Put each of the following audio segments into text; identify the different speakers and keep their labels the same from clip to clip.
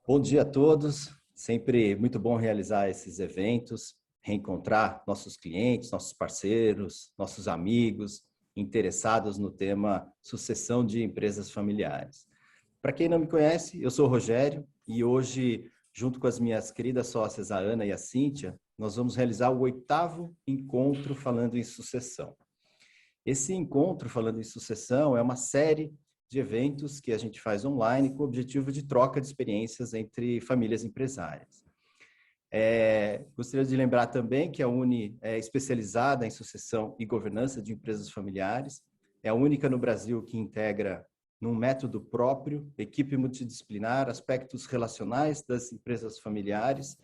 Speaker 1: Bom dia a todos. Sempre muito bom realizar esses eventos, reencontrar nossos clientes, nossos parceiros, nossos amigos interessados no tema sucessão de empresas familiares. Para quem não me conhece, eu sou o Rogério e hoje, junto com as minhas queridas sócias, a Ana e a Cíntia, nós vamos realizar o 8º encontro falando em sucessão. Esse encontro falando em sucessão é uma série de eventos que a gente faz online com o objetivo de troca de experiências entre famílias empresárias. Gostaria de lembrar também que a Uni é especializada em sucessão e governança de empresas familiares, é a única no Brasil que integra, num método próprio, equipe multidisciplinar, aspectos relacionais das empresas familiares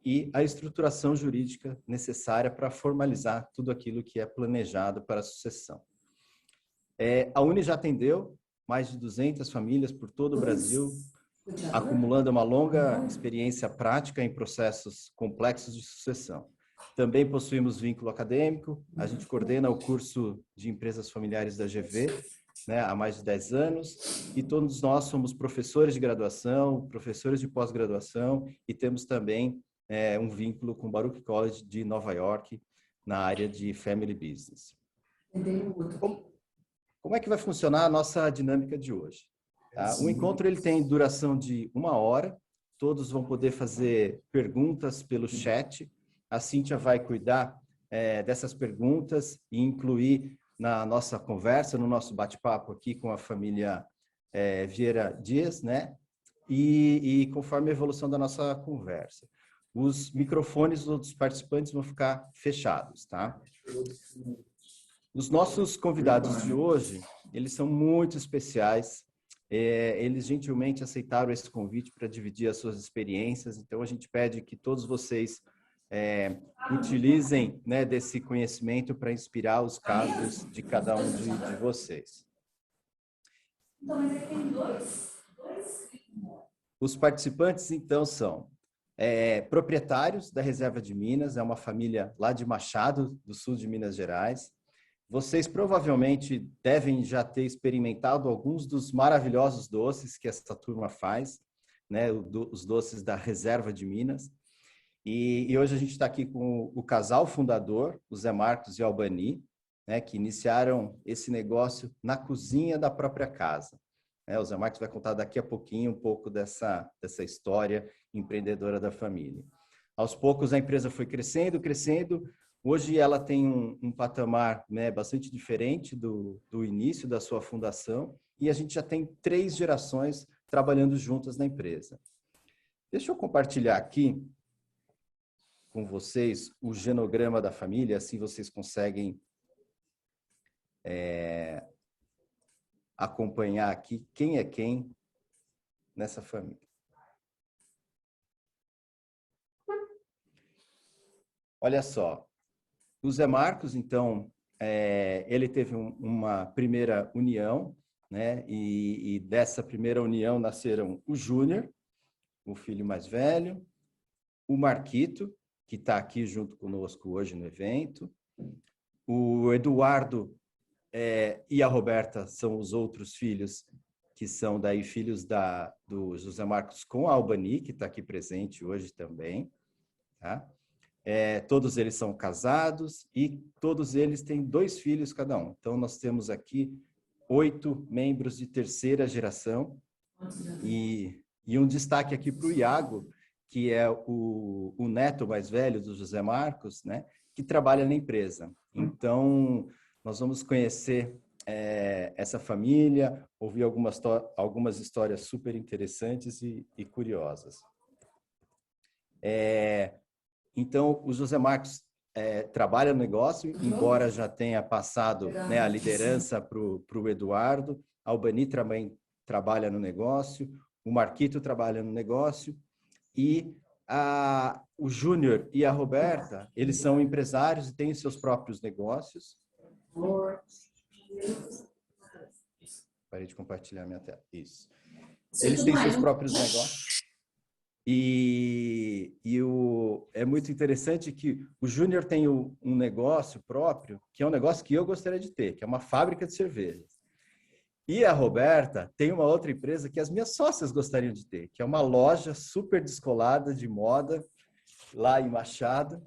Speaker 1: e a estruturação jurídica necessária para formalizar tudo aquilo que é planejado para a sucessão. A Uni já atendeu mais de 200 famílias por todo o Brasil, acumulando uma longa experiência prática em processos complexos de sucessão. Também possuímos vínculo acadêmico, a gente coordena o curso de empresas familiares da GV, há mais de 10 anos, e todos nós somos professores de graduação, professores de pós-graduação, e temos também um vínculo com o Baruch College de Nova York, na área de Family Business. Como é que vai funcionar a nossa dinâmica de hoje? O encontro ele tem duração de 1 hora, todos vão poder fazer perguntas pelo chat, a Cíntia vai cuidar dessas perguntas e incluir na nossa conversa, no nosso bate-papo aqui com a família Vieira Dias, e conforme a evolução da nossa conversa. Os microfones dos participantes vão ficar fechados, tá? Os nossos convidados de hoje, eles são muito especiais. Eles gentilmente aceitaram esse convite para dividir as suas experiências. Então, a gente pede que todos vocês utilizem desse conhecimento para inspirar os casos de cada um de vocês. Então, mas aí tem dois. Os participantes, então, são proprietários da Reserva de Minas, é uma família lá de Machado, do sul de Minas Gerais. Vocês provavelmente devem já ter experimentado alguns dos maravilhosos doces que essa turma faz, os doces da Reserva de Minas. E hoje a gente está aqui com o casal fundador, o Zé Marcos e a Albani, que iniciaram esse negócio na cozinha da própria casa. O Zé Marcos vai contar daqui a pouquinho um pouco dessa história empreendedora da família. Aos poucos a empresa foi crescendo. Hoje ela tem um patamar bastante diferente do início da sua fundação e a gente já tem 3 gerações trabalhando juntas na empresa. Deixa eu compartilhar aqui com vocês o genograma da família, assim vocês conseguem acompanhar aqui quem é quem nessa família. Olha só, o Zé Marcos, então, ele teve uma primeira união, e dessa primeira união nasceram o Júnior, o filho mais velho, o Marquito, que está aqui junto conosco hoje no evento, o Eduardo e a Roberta são os outros filhos, que são daí filhos do José Marcos com a Albani, que está aqui presente hoje também, tá? Todos eles são casados e todos eles têm 2 filhos cada um. Então, nós temos aqui 8 membros de terceira geração e um destaque aqui para o Iago, que é o neto mais velho do José Marcos, que trabalha na empresa. Então, nós vamos conhecer essa família, ouvir algumas histórias super interessantes e curiosas. Então, o José Marcos trabalha no negócio, embora já tenha passado a liderança para o Eduardo. A Albani também trabalha no negócio, o Marquito trabalha no negócio e o Júnior e a Roberta, eles são empresários e têm seus próprios negócios. Parei de compartilhar minha tela. Isso. Eles têm seus próprios negócios. É muito interessante que o Júnior tem um negócio próprio, que é um negócio que eu gostaria de ter, que é uma fábrica de cervejas. E a Roberta tem uma outra empresa que as minhas sócias gostariam de ter, que é uma loja super descolada de moda, lá em Machado,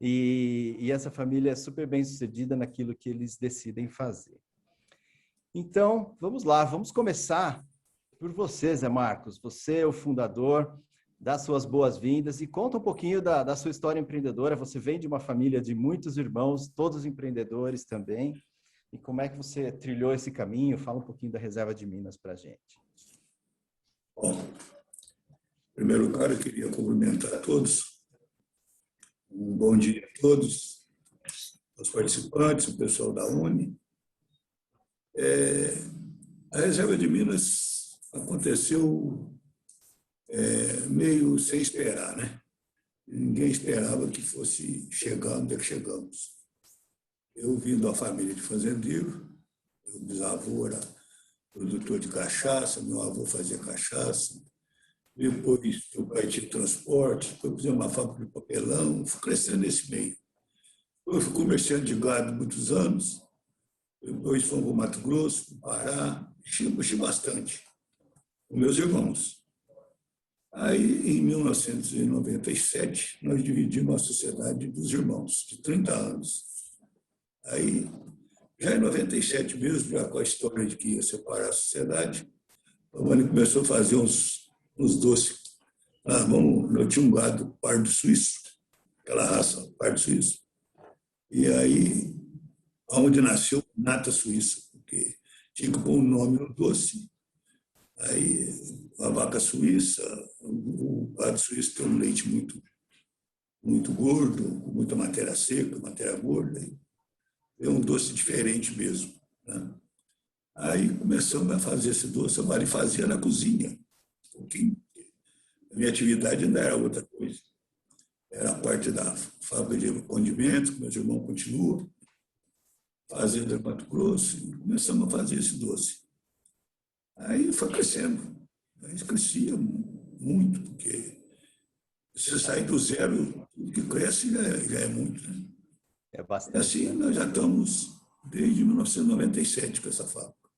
Speaker 1: e essa família é super bem sucedida naquilo que eles decidem fazer. Então, vamos lá, vamos começar por você, Zé Marcos. Você é o fundador, dá suas boas-vindas e conta um pouquinho da sua história empreendedora. Você vem de uma família de muitos irmãos, todos empreendedores também. E como é que você trilhou esse caminho? Fala um pouquinho da Reserva de Minas para a gente.
Speaker 2: Bom, em primeiro lugar, eu queria cumprimentar a todos. Um bom dia a todos, os participantes, o pessoal da Uni. A Reserva de Minas aconteceu meio sem esperar, né? Ninguém esperava que fosse chegar onde é que chegamos. Eu vim de uma família de fazendeiro, meu bisavô era produtor de cachaça, meu avô fazia cachaça, depois eu parti de transporte, depois fiz uma fábrica de papelão, fui crescendo nesse meio. Eu fui comerciante de gado muitos anos, depois fomos para o Mato Grosso, para o Pará, mexi bastante com meus irmãos. Aí, em 1997, nós dividimos a sociedade dos irmãos, de 30 anos. Aí, já em 97 mesmo, já com a história de que ia separar a sociedade, a Vânia começou a fazer uns doces. Eu tinha um gado pardo suíço, aquela raça pardo suíço. E aí, onde nasceu nata suíça, porque tinha que pôr um nome no doce. Aí, a vaca suíça, o gado suíço tem um leite muito gordo, com muita matéria seca, matéria gorda. É um doce diferente mesmo, né? Aí começamos a fazer esse doce, eu fazia na cozinha, um pouquinho. A minha atividade ainda era outra coisa. Era a parte da fábrica de condimentos, que meus irmãos continuam, fazenda de Mato Grosso, e começamos a fazer esse doce. Aí foi crescendo. A gente crescia muito, porque você sair do zero, tudo que cresce já é muito, né?
Speaker 1: É bastante.
Speaker 2: E assim, nós já estamos desde 1997 com essa fábrica.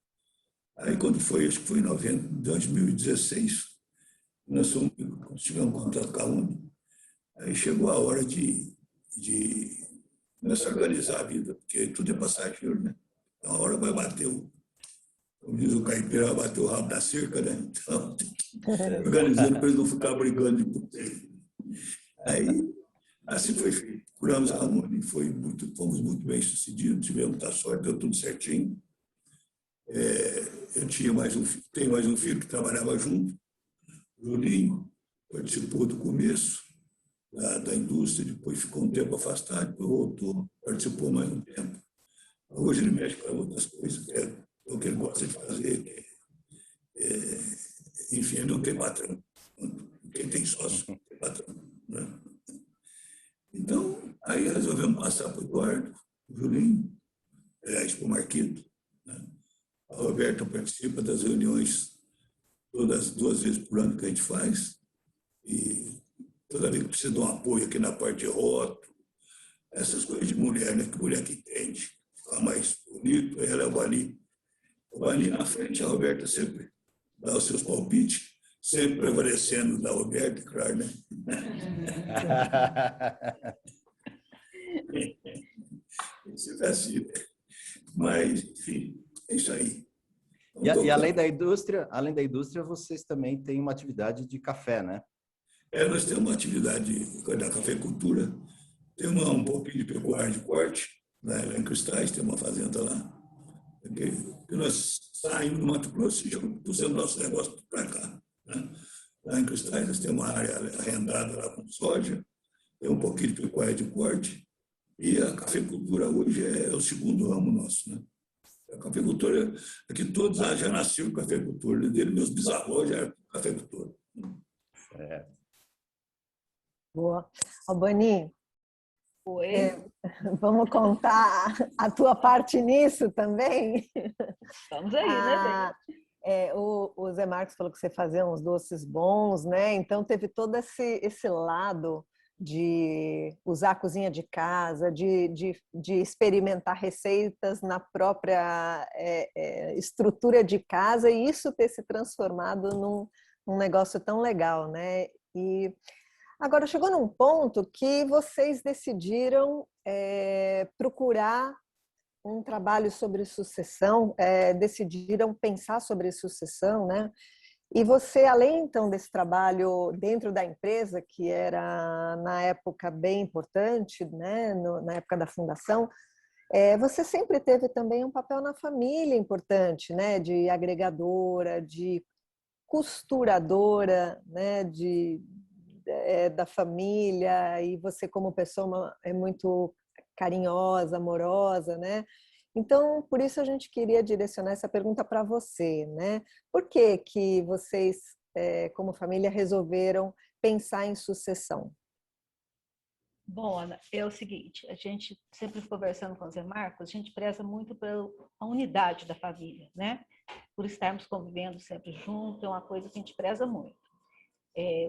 Speaker 2: Aí, quando foi, acho que foi em 2016, nós tivemos contato com a Uni, aí chegou a hora de começar a organizar a vida, porque tudo é passageiro, né? Então, a hora vai bater como diz o caipira, vai bater o rabo da cerca, né? Então, organizando para eles não ficar brigando de puteiro. Aí, assim foi feito. Curamos a Uni, fomos muito bem sucedidos, tivemos muita sorte, deu tudo certinho. Eu tenho mais um filho que trabalhava junto, Julinho, participou do começo da indústria, depois ficou um tempo afastado, depois voltou, participou mais um tempo. Hoje ele mexe com outras coisas, que é o que ele gosta de fazer. Enfim, ele não tem patrão. Quem tem sócio tem patrão, né? Então, aí resolvemos passar para o Eduardo, o Julinho, aliás, para o Marquito, né? A Roberta participa das reuniões todas 2 vezes por ano que a gente faz, e toda vez que precisa de um apoio aqui na parte de rótulo, essas coisas de mulher, né? Que mulher que entende, fica mais bonito, ela é o Vali. O Vali na frente, a Roberta sempre dá os seus palpites, sempre prevalecendo da Roberta, claro, né? Isso é assim, né? Mas, enfim, é isso aí.
Speaker 1: E além da indústria, vocês também têm uma atividade de café, né?
Speaker 2: Nós temos uma atividade da cafeicultura, temos um pouquinho de pecuária de corte, né? Lá em Cristais, tem uma fazenda lá. Porque nós saímos do Mato Grosso e já pusemos nosso negócio para cá, né? Lá em Cristais, nós temos uma área arrendada lá com soja, tem um pouquinho de pecuária de corte, e a cafeicultura hoje é o segundo ramo nosso, né? A cafeicultura, aqui todos já nasceram com cafeicultura, dele meus bisavós já eram cafeicultores.
Speaker 3: Boa. Albani,
Speaker 4: Oi,
Speaker 3: vamos contar a tua parte nisso também?
Speaker 4: estamos aí, né, gente?
Speaker 3: O Zé Marcos falou que você fazia uns doces bons, né? Então teve todo esse lado de usar a cozinha de casa, de experimentar receitas na própria estrutura de casa e isso ter se transformado num negócio tão legal, né? E agora chegou num ponto que vocês decidiram procurar um trabalho sobre sucessão, decidiram pensar sobre sucessão, né? E você, além então desse trabalho dentro da empresa, que era na época bem importante, né? Na época da fundação, você sempre teve também um papel na família importante, né? De agregadora, de costuradora, né? Da família, e você como pessoa é muito carinhosa, amorosa, né? Então, por isso a gente queria direcionar essa pergunta para você, né? Por que que vocês, como família, resolveram pensar em sucessão?
Speaker 4: Bom, Ana, é o seguinte, a gente sempre conversando com o Zé Marcos, a gente preza muito pela unidade da família, né? Por estarmos convivendo sempre junto, é uma coisa que a gente preza muito.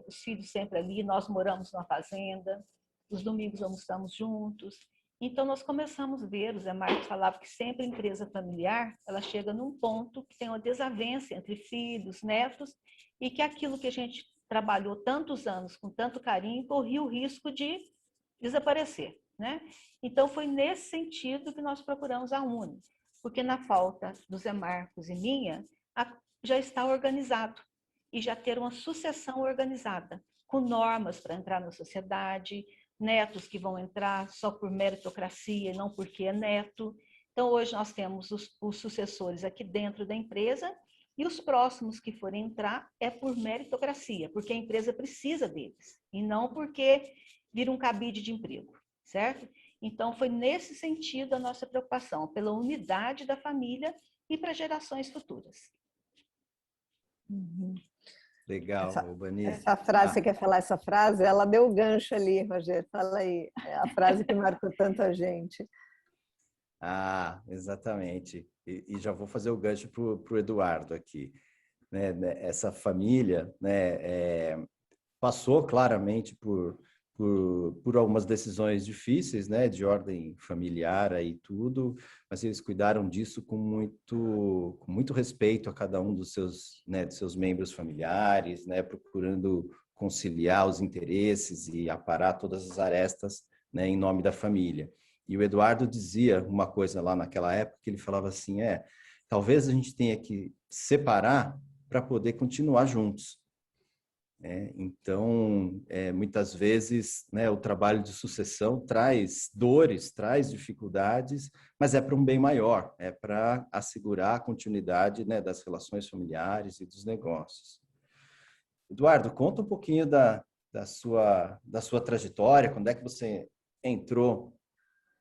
Speaker 4: Os filhos sempre ali, nós moramos numa fazenda, os domingos almoçamos juntos. Então, nós começamos a ver, o Zé Marcos falava que sempre a empresa familiar, ela chega num ponto que tem uma desavença entre filhos, netos, e que aquilo que a gente trabalhou tantos anos com tanto carinho, corria o risco de desaparecer, né? Então, foi nesse sentido que nós procuramos a UNE, porque na falta do Zé Marcos e minha, já está organizado, e já ter uma sucessão organizada, com normas para entrar na sociedade, netos que vão entrar só por meritocracia e não porque é neto. Então, hoje nós temos os sucessores aqui dentro da empresa e os próximos que forem entrar é por meritocracia, porque a empresa precisa deles, e não porque vira um cabide de emprego, certo? Então, foi nesse sentido a nossa preocupação, pela unidade da família e para gerações futuras.
Speaker 3: Uhum.
Speaker 1: Legal, Banise.
Speaker 3: Essa frase, você quer falar essa frase? Ela deu o gancho ali, Rogério. Fala aí. É a frase que marcou tanto a gente.
Speaker 1: Exatamente. E já vou fazer o gancho para o Eduardo aqui. Né? Essa família, né, passou claramente por algumas decisões difíceis, né, de ordem familiar aí tudo, mas eles cuidaram disso com muito respeito a cada um dos seus membros familiares, né, procurando conciliar os interesses e aparar todas as arestas, né, em nome da família. E o Eduardo dizia uma coisa lá naquela época, que ele falava assim, talvez a gente tenha que separar para poder continuar juntos. Então, muitas vezes, né, o trabalho de sucessão traz dores, traz dificuldades, mas é para um bem maior, é para assegurar a continuidade, né, das relações familiares e dos negócios. Eduardo, conta um pouquinho da sua trajetória, quando é que você entrou,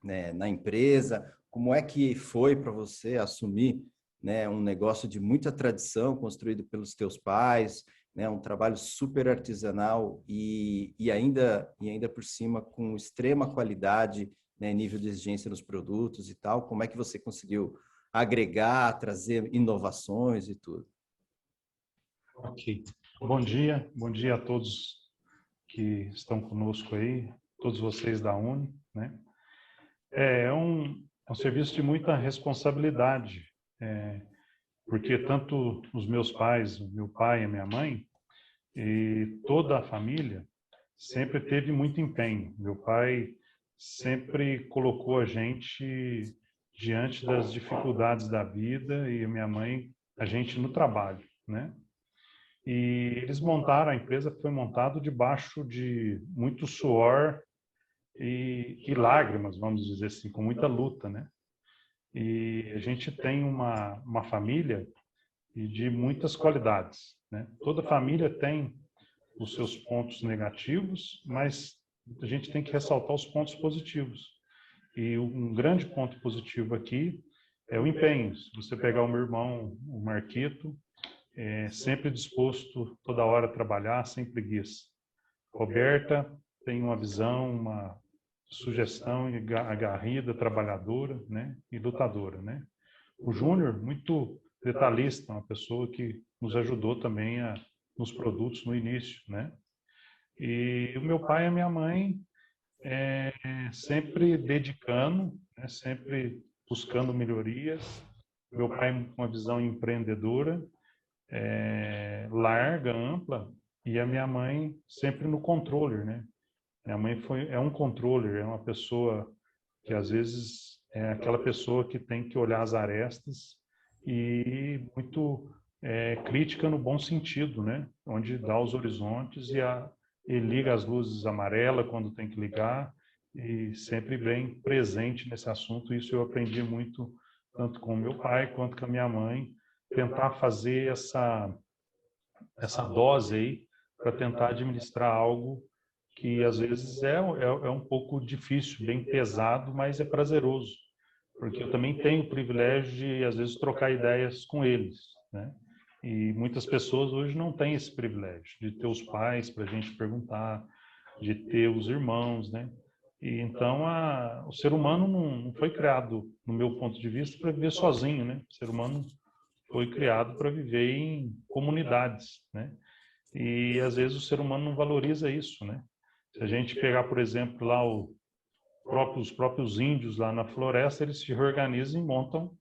Speaker 1: né, na empresa, como é que foi para você assumir, né, um negócio de muita tradição construído pelos teus pais, né, um trabalho super artesanal e ainda por cima com extrema qualidade, né, nível de exigência nos produtos e tal. Como é que você conseguiu agregar, trazer inovações e tudo?
Speaker 5: Ok. Bom dia a todos que estão conosco aí, todos vocês da UNE, né? É um serviço de muita responsabilidade, porque tanto os meus pais, meu pai e a minha mãe, e toda a família sempre teve muito empenho. Meu pai sempre colocou a gente diante das dificuldades da vida e a minha mãe, a gente no trabalho, né? E eles montaram, a empresa foi montada debaixo de muito suor e lágrimas, vamos dizer assim, com muita luta, né? E a gente tem uma família de muitas qualidades, né? Toda família tem os seus pontos negativos, mas a gente tem que ressaltar os pontos positivos. E um grande ponto positivo aqui é o empenho. Se você pegar o meu irmão, o Marquito, sempre disposto toda hora a trabalhar, sem preguiça. Roberta tem uma visão, uma sugestão aguerrida, trabalhadora, né, e lutadora, né? O Júnior, muito detalhista, uma pessoa que nos ajudou também nos produtos no início, né? E o meu pai e a minha mãe sempre dedicando, né, sempre buscando melhorias. Meu pai com uma visão empreendedora, larga, ampla, e a minha mãe sempre no controller, né? Minha mãe é um controller, é uma pessoa que às vezes é aquela pessoa que tem que olhar as arestas e muito crítica no bom sentido, né? Onde dá os horizontes e liga as luzes amarelas quando tem que ligar e sempre bem presente nesse assunto. Isso eu aprendi muito tanto com meu pai quanto com a minha mãe, tentar fazer essa dose aí para tentar administrar algo que às vezes é um pouco difícil, bem pesado, mas é prazeroso, porque eu também tenho o privilégio de, às vezes, trocar ideias com eles, né? E muitas pessoas hoje não têm esse privilégio de ter os pais para a gente perguntar, de ter os irmãos, né? E então o ser humano não foi criado, no meu ponto de vista, para viver sozinho, né? O ser humano foi criado para viver em comunidades, né? E às vezes o ser humano não valoriza isso, né? Se a gente pegar, por exemplo, lá os próprios índios lá na floresta, eles se reorganizam e montam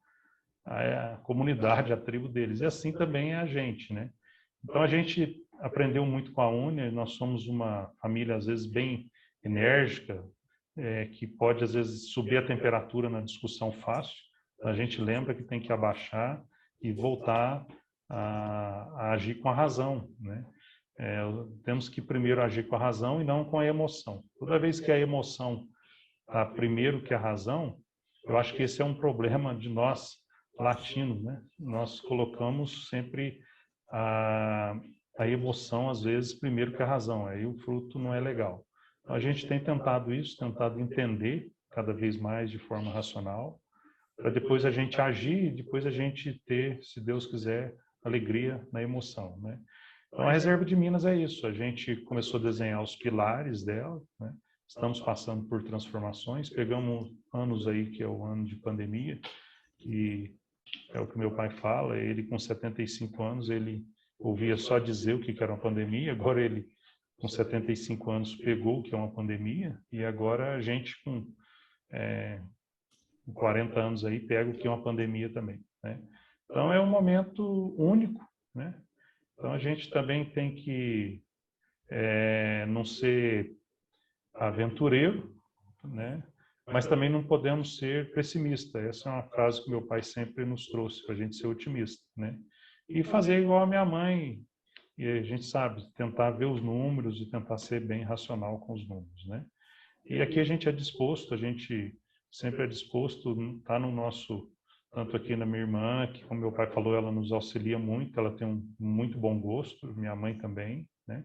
Speaker 5: a comunidade, a tribo deles. E assim também é a gente, né? Então a gente aprendeu muito com a Uni, nós somos uma família às vezes bem enérgica, que pode às vezes subir a temperatura na discussão fácil. A gente lembra que tem que abaixar e voltar a agir com a razão, né? Temos que primeiro agir com a razão e não com a emoção. Toda vez que a emoção está primeiro que a razão, eu acho que esse é um problema de nós latinos, né? Nós colocamos sempre a emoção, às vezes, primeiro que a razão. Aí o fruto não é legal. Então, a gente tem tentado isso, tentado entender cada vez mais de forma racional, para depois a gente agir e depois a gente ter, se Deus quiser, alegria na emoção, né? Então, a Reserva de Minas é isso. A gente começou a desenhar os pilares dela, né? Estamos passando por transformações. Pegamos anos aí, que é o ano de pandemia, que é o que meu pai fala. Ele, com 75 anos, ele ouvia só dizer o que era uma pandemia. Agora ele, com 75 anos, pegou o que é uma pandemia. E agora a gente, com 40 anos aí, pega o que é uma pandemia também, né? Então, é um momento único, né? Então, a gente também tem que não ser aventureiro, né? Mas também não podemos ser pessimistas. Essa é uma frase que meu pai sempre nos trouxe, para a gente ser otimista, né? E fazer igual a minha mãe, e a gente sabe, tentar ver os números e tentar ser bem racional com os números, né? E aqui a gente é disposto, a gente sempre é disposto, está no nosso... Tanto aqui na minha irmã, que como meu pai falou, ela nos auxilia muito, ela tem um muito bom gosto, minha mãe também, né?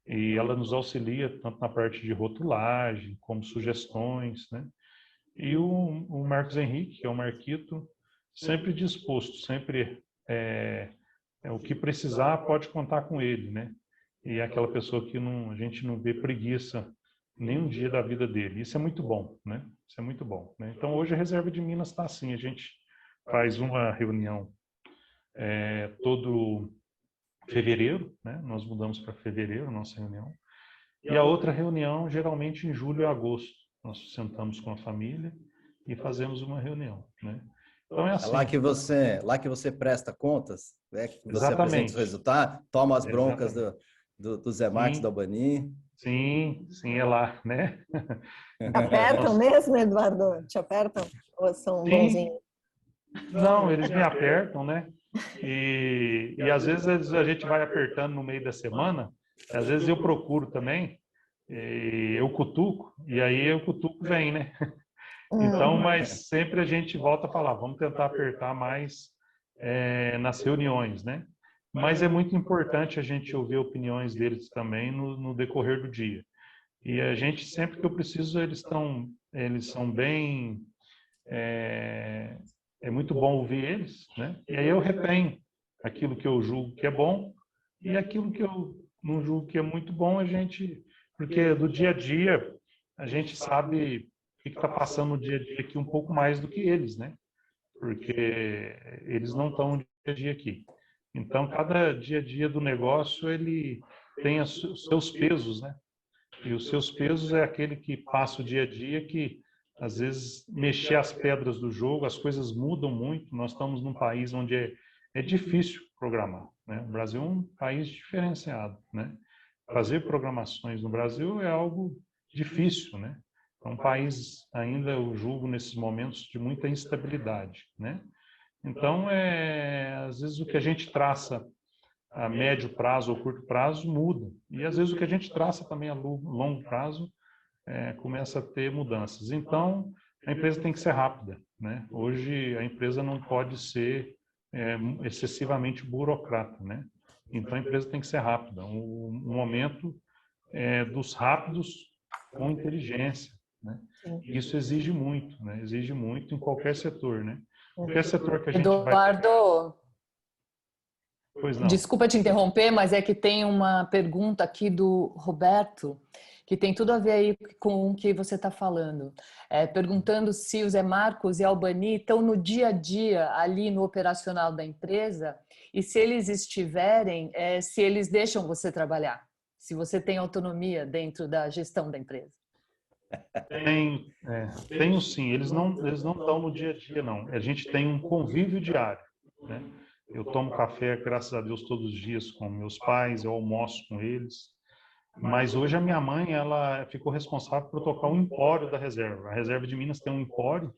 Speaker 5: E ela nos auxilia tanto na parte de rotulagem, como sugestões, né? E o Marcos Henrique, que é o Marquito, sempre disposto, sempre o que precisar pode contar com ele, né? E é aquela pessoa que a gente não vê preguiça nenhum dia da vida dele. Isso é muito bom, né? Isso é muito bom, né? Então, hoje a Reserva de Minas está assim, a gente faz uma reunião todo fevereiro, né? Nós mudamos para fevereiro, nossa reunião. E a outra reunião, geralmente em julho e agosto. Nós sentamos com a família e fazemos uma reunião, né? Então é assim.
Speaker 1: Lá que você presta contas, né? Que você apresenta os
Speaker 5: Exatamente.
Speaker 1: resultados, toma as broncas do Zé Marques,
Speaker 5: Sim.
Speaker 1: da Albani.
Speaker 5: Sim, é lá, né?
Speaker 3: Te apertam mesmo, Eduardo? Te apertam? Ou são bonzinhos?
Speaker 5: Não, eles me apertam, né? E às vezes a gente vai apertando no meio da semana, às vezes eu procuro também, eu cutuco, e aí o cutuco vem, né? Então, mas sempre a gente volta a falar, vamos tentar apertar mais nas reuniões, né? Mas é muito importante a gente ouvir opiniões deles também no decorrer do dia. E a gente, sempre que eu preciso, eles são bem... É muito bom ouvir eles, né? E aí eu retenho aquilo que eu julgo que é bom e aquilo que eu não julgo que é muito bom, porque do dia a dia a gente sabe o que está passando no dia a dia aqui um pouco mais do que eles, né? Porque eles não estão no dia a dia aqui. Então, cada dia a dia do negócio, ele tem os seus pesos, né? E os seus pesos é aquele que passa o dia a dia, que às vezes mexer as pedras do jogo, as coisas mudam muito. Nós estamos num país onde é difícil programar, né? O Brasil é um país diferenciado, né? Fazer programações no Brasil é algo difícil, né? É um país ainda, eu julgo, nesses momentos de muita instabilidade, né? Então, às vezes o que a gente traça a médio prazo ou curto prazo muda. E às vezes o que a gente traça também a longo prazo começa a ter mudanças. Então, a empresa tem que ser rápida, né? Hoje, a empresa não pode ser excessivamente burocrata, né? Então, a empresa tem que ser rápida. O momento dos rápidos com inteligência, né? Isso exige muito, né? Exige muito em qualquer setor, né? Qualquer setor que a gente
Speaker 6: Eduardo,
Speaker 5: Pois não.
Speaker 6: Desculpa te interromper, mas é que tem uma pergunta aqui do Roberto, que tem tudo a ver aí com o que você está falando. Perguntando se o Zé Marcos e a Albani estão no dia a dia, ali no operacional da empresa, e se eles estiverem, se eles deixam você trabalhar, se você tem autonomia dentro da gestão da empresa.
Speaker 5: Tenho sim, eles não estão no dia a dia, não. A gente tem um convívio diário, né? Eu tomo café, graças a Deus, todos os dias com meus pais, eu almoço com eles. Mas hoje a minha mãe, ela ficou responsável por tocar o empório da reserva. A reserva de Minas tem um empório,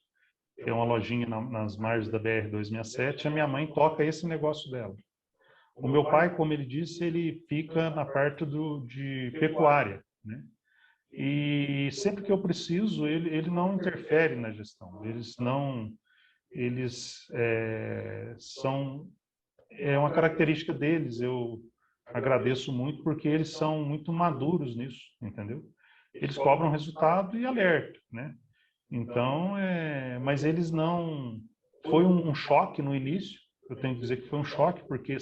Speaker 5: que é uma lojinha nas margens da BR-267, e a minha mãe toca esse negócio dela. O meu pai, como ele disse, ele fica na parte de pecuária, né? E sempre que eu preciso, ele não interfere na gestão. É uma característica deles, eu agradeço muito, porque eles são muito maduros nisso, entendeu? Eles cobram resultado e alertam, né? Então, mas eles não... Foi um choque no início, eu tenho que dizer que foi um choque, porque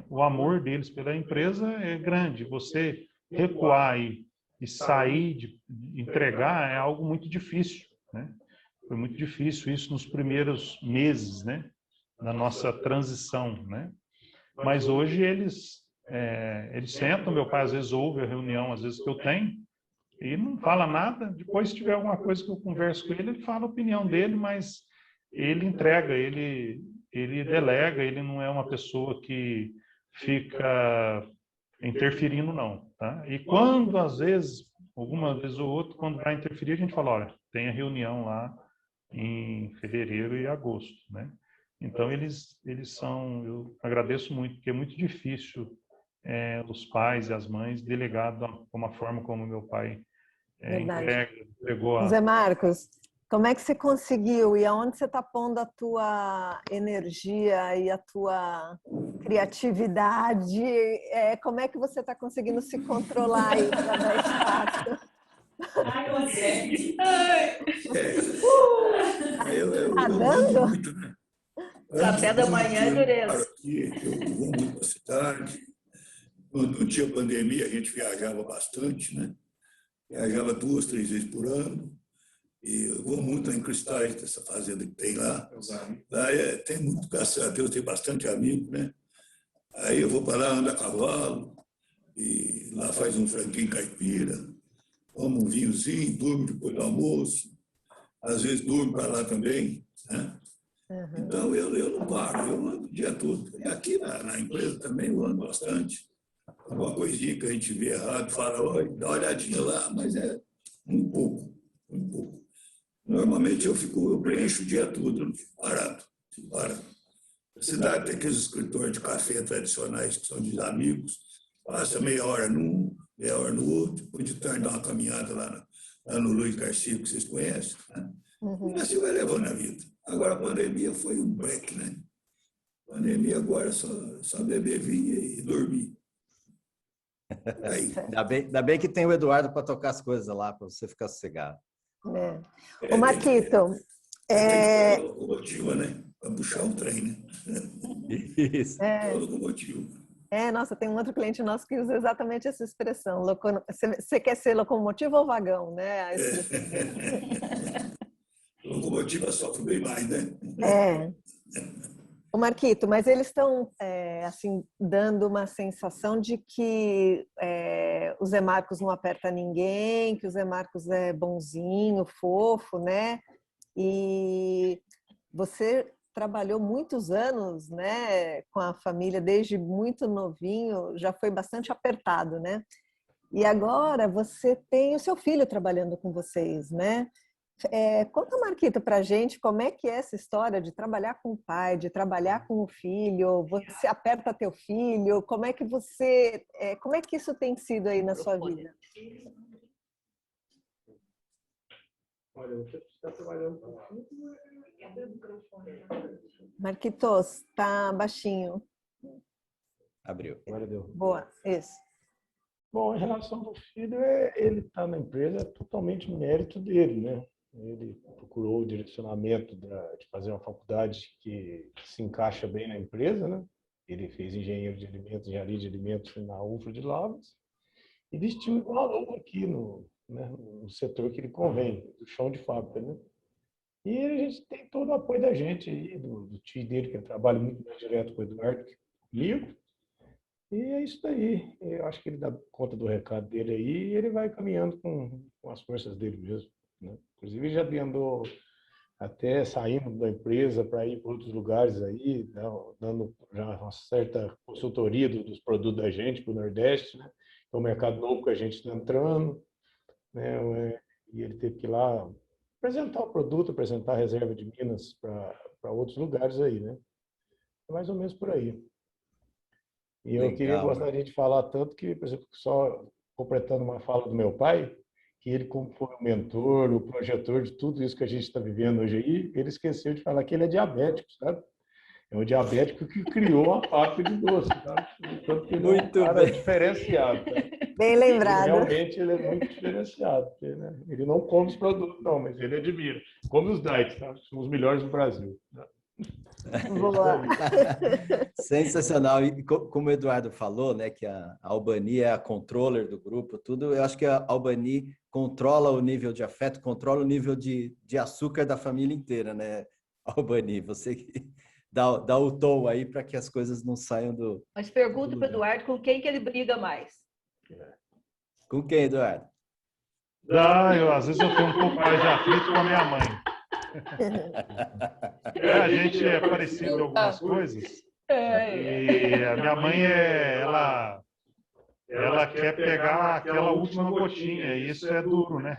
Speaker 5: o amor deles pela empresa é grande. Você recuar e sair, de entregar, é algo muito difícil, né? Foi muito difícil isso nos primeiros meses, né? Na nossa transição, né? Mas hoje eles sentam, meu pai às vezes ouve a reunião, às vezes que eu tenho, e não fala nada. Depois, se tiver alguma coisa que eu converso com ele fala a opinião dele, mas ele entrega, ele delega, ele não é uma pessoa que fica interferindo, não, tá? E quando, às vezes, alguma vez ou outra, quando vai interferir, a gente fala, olha, tem a reunião lá em fevereiro e agosto, né? Então, eles são... Eu agradeço muito, porque é muito difícil os pais e as mães delegar de uma forma como meu pai entregou a...
Speaker 3: Zé Marcos, como é que você conseguiu e aonde você está pondo a tua energia e a tua criatividade? Como é que você está conseguindo se controlar aí para dar espaço? Tá dando?
Speaker 2: Muito, né?
Speaker 4: Café da manhã, dureza.
Speaker 2: Eu vou muito para a cidade. Quando tinha pandemia, a gente viajava bastante, né? Viajava 2, 3 vezes por ano. E eu vou muito em Cristais, dessa fazenda que tem lá. Lá tem muito, graças a Deus, tem bastante amigo, né? Aí eu vou para lá, ando a cavalo, e lá faz um franguinho caipira, tomo um vinhozinho, durmo depois do almoço, às vezes durmo para lá também, né? Então, eu não paro, eu ando o dia todo. E aqui na empresa também eu ando bastante. Alguma coisinha que a gente vê errado, fala, olha, dá uma olhadinha lá, mas é um pouco. Normalmente eu preencho o dia todo, não fico parado. A cidade tem aqueles escritores de café tradicionais que são de amigos, passa meia hora num, meia hora no outro, depois de tarde dá uma caminhada lá no Luiz Garcia, que vocês conhecem, né? E assim vai levando a vida. Agora a pandemia foi um break, né? A pandemia agora é só beber vinho e dormir. Aí.
Speaker 1: Ainda bem que tem o Eduardo para tocar as coisas lá, para você ficar sossegado.
Speaker 3: Ô, Marquito,
Speaker 2: Tem que locomotiva, né? Para puxar o trem, né?
Speaker 1: Isso.
Speaker 2: Locomotiva.
Speaker 3: Nossa, tem um outro cliente nosso que usa exatamente essa expressão. Você quer ser locomotiva ou vagão, né? A expressão.
Speaker 2: Locomotiva sofre bem mais, né?
Speaker 3: Ô Marquito, mas eles estão assim dando uma sensação de que o Zé Marcos não aperta ninguém, que o Zé Marcos é bonzinho, fofo, né? E você trabalhou muitos anos, né, com a família desde muito novinho, já foi bastante apertado, né? E agora você tem o seu filho trabalhando com vocês, né? Conta, Marquito, para a gente como é que é essa história de trabalhar com o pai, de trabalhar com o filho, você aperta teu filho, como é que como é que isso tem sido aí na sua vida?
Speaker 7: Olha, você está trabalhando com o filho.
Speaker 3: Marquitos, tá baixinho.
Speaker 1: Abriu.
Speaker 7: Agora deu.
Speaker 3: Boa, isso.
Speaker 7: Bom, em relação ao filho, ele está na empresa, é totalmente mérito dele, né? Ele procurou o direcionamento de fazer uma faculdade que se encaixa bem na empresa, né? Ele fez engenharia de alimentos na UFRA de Lavras e vestiu igual a luva aqui no setor que ele convém, do chão de fábrica, né? E a gente tem todo o apoio da gente aí, do tio dele, que trabalha muito mais direto com o Eduardo, comigo. E é isso daí. Eu acho que ele dá conta do recado dele aí e ele vai caminhando com as forças dele mesmo, né? Inclusive, já andou até saindo da empresa para ir para outros lugares aí, dando já uma certa consultoria dos produtos da gente para o Nordeste, né? É um mercado novo que a gente está entrando, né? E ele teve que ir lá apresentar o produto, apresentar a reserva de Minas para outros lugares aí, né? É mais ou menos por aí. E eu gostaria de falar tanto que, por exemplo, só completando uma fala do meu pai, que ele, como foi o mentor, o projetor de tudo isso que a gente está vivendo hoje aí, ele esqueceu de falar que ele é diabético, sabe? É um diabético que criou a fábrica de doce, sabe? Tanto que ele é um cara diferenciado. Tá?
Speaker 3: Bem lembrado.
Speaker 7: Realmente ele é muito diferenciado. Porque, né? Ele não come os produtos, não, mas ele admira. Come os diets, tá? São os melhores do Brasil. Tá?
Speaker 3: Boa.
Speaker 1: Sensacional. E como o Eduardo falou, né, que a Albany é a controller do grupo, tudo, eu acho que a Albany controla o nível de afeto, controla o nível de açúcar da família inteira, né, Albany? Você que dá o tom aí para que as coisas não saiam do...
Speaker 4: Mas pergunta para o Eduardo com quem que ele briga mais.
Speaker 1: Com quem, Eduardo?
Speaker 5: Às vezes eu tenho um pouco mais de atrito com a minha mãe. A gente é parecido em algumas coisas. E a minha mãe, ela quer pegar aquela última gotinha, e isso é duro, né?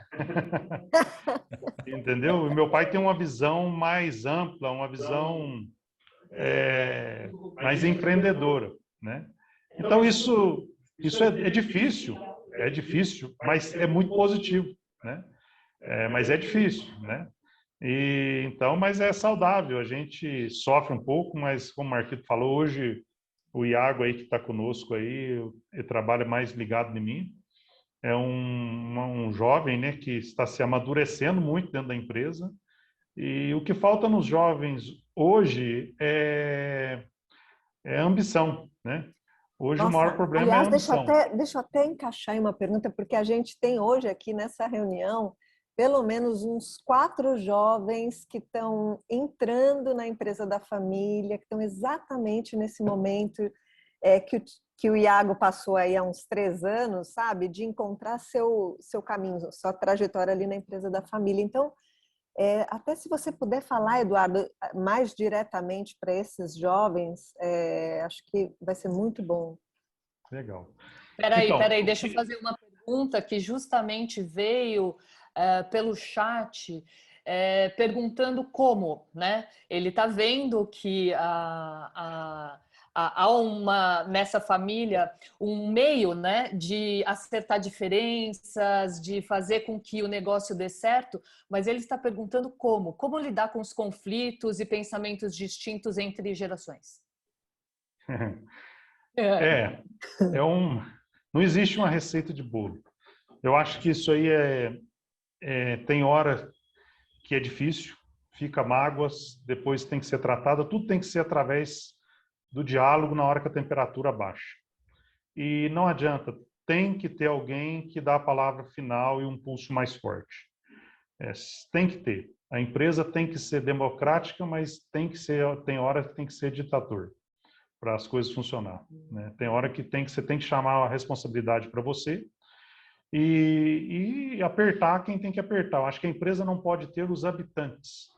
Speaker 5: Entendeu? E meu pai tem uma visão mais ampla, uma visão mais empreendedora, né? Então, isso é difícil, mas é muito positivo, né? Mas é difícil, né? Mas é saudável, a gente sofre um pouco, mas como o Marquito falou, hoje o Iago aí que está conosco aí, ele trabalha mais ligado em mim, é um jovem, né, que está se amadurecendo muito dentro da empresa, e o que falta nos jovens hoje é ambição, né? Hoje o maior problema é a ambição.
Speaker 3: Deixa eu até encaixar em uma pergunta, porque a gente tem hoje aqui nessa reunião pelo menos uns 4 jovens que estão entrando na empresa da família, que estão exatamente nesse momento que o Iago passou aí há uns 3 anos, sabe? De encontrar seu caminho, sua trajetória ali na empresa da família. Então, até se você puder falar, Eduardo, mais diretamente para esses jovens, acho que vai ser muito bom.
Speaker 5: Legal.
Speaker 6: Peraí, deixa eu fazer uma pergunta que justamente veio pelo chat, perguntando como, né? Ele está vendo que há nessa família um meio, né, de acertar diferenças, de fazer com que o negócio dê certo, mas ele está perguntando como lidar com os conflitos e pensamentos distintos entre gerações.
Speaker 5: Não existe uma receita de bolo. Eu acho que isso aí tem hora que é difícil, fica mágoas, depois tem que ser tratada, tudo tem que ser através do diálogo na hora que a temperatura baixa. E não adianta, tem que ter alguém que dá a palavra final e um pulso mais forte. Tem que ter. A empresa tem que ser democrática, mas tem hora que tem que ser ditador para as coisas funcionar, né? Tem hora que você tem que chamar a responsabilidade para você e apertar quem tem que apertar. Eu acho que a empresa não pode ter os habitantes.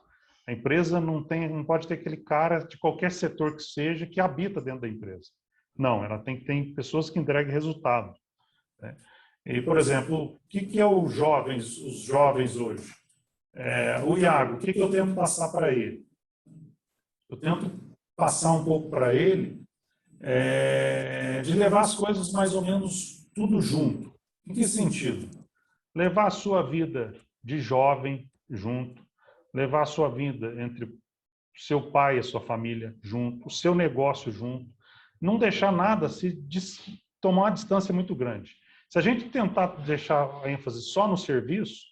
Speaker 5: A empresa não pode ter aquele cara de qualquer setor que seja que habita dentro da empresa. Não, ela tem que ter pessoas que entreguem resultado, né? E, por exemplo, o que é os jovens hoje? O Iago, o que eu tento passar para ele? Eu tento passar um pouco para ele de levar as coisas mais ou menos tudo junto. Em que sentido? Levar a sua vida de jovem junto, levar a sua vida entre seu pai e a sua família junto, o seu negócio junto, não deixar nada tomar uma distância muito grande. Se a gente tentar deixar a ênfase só no serviço,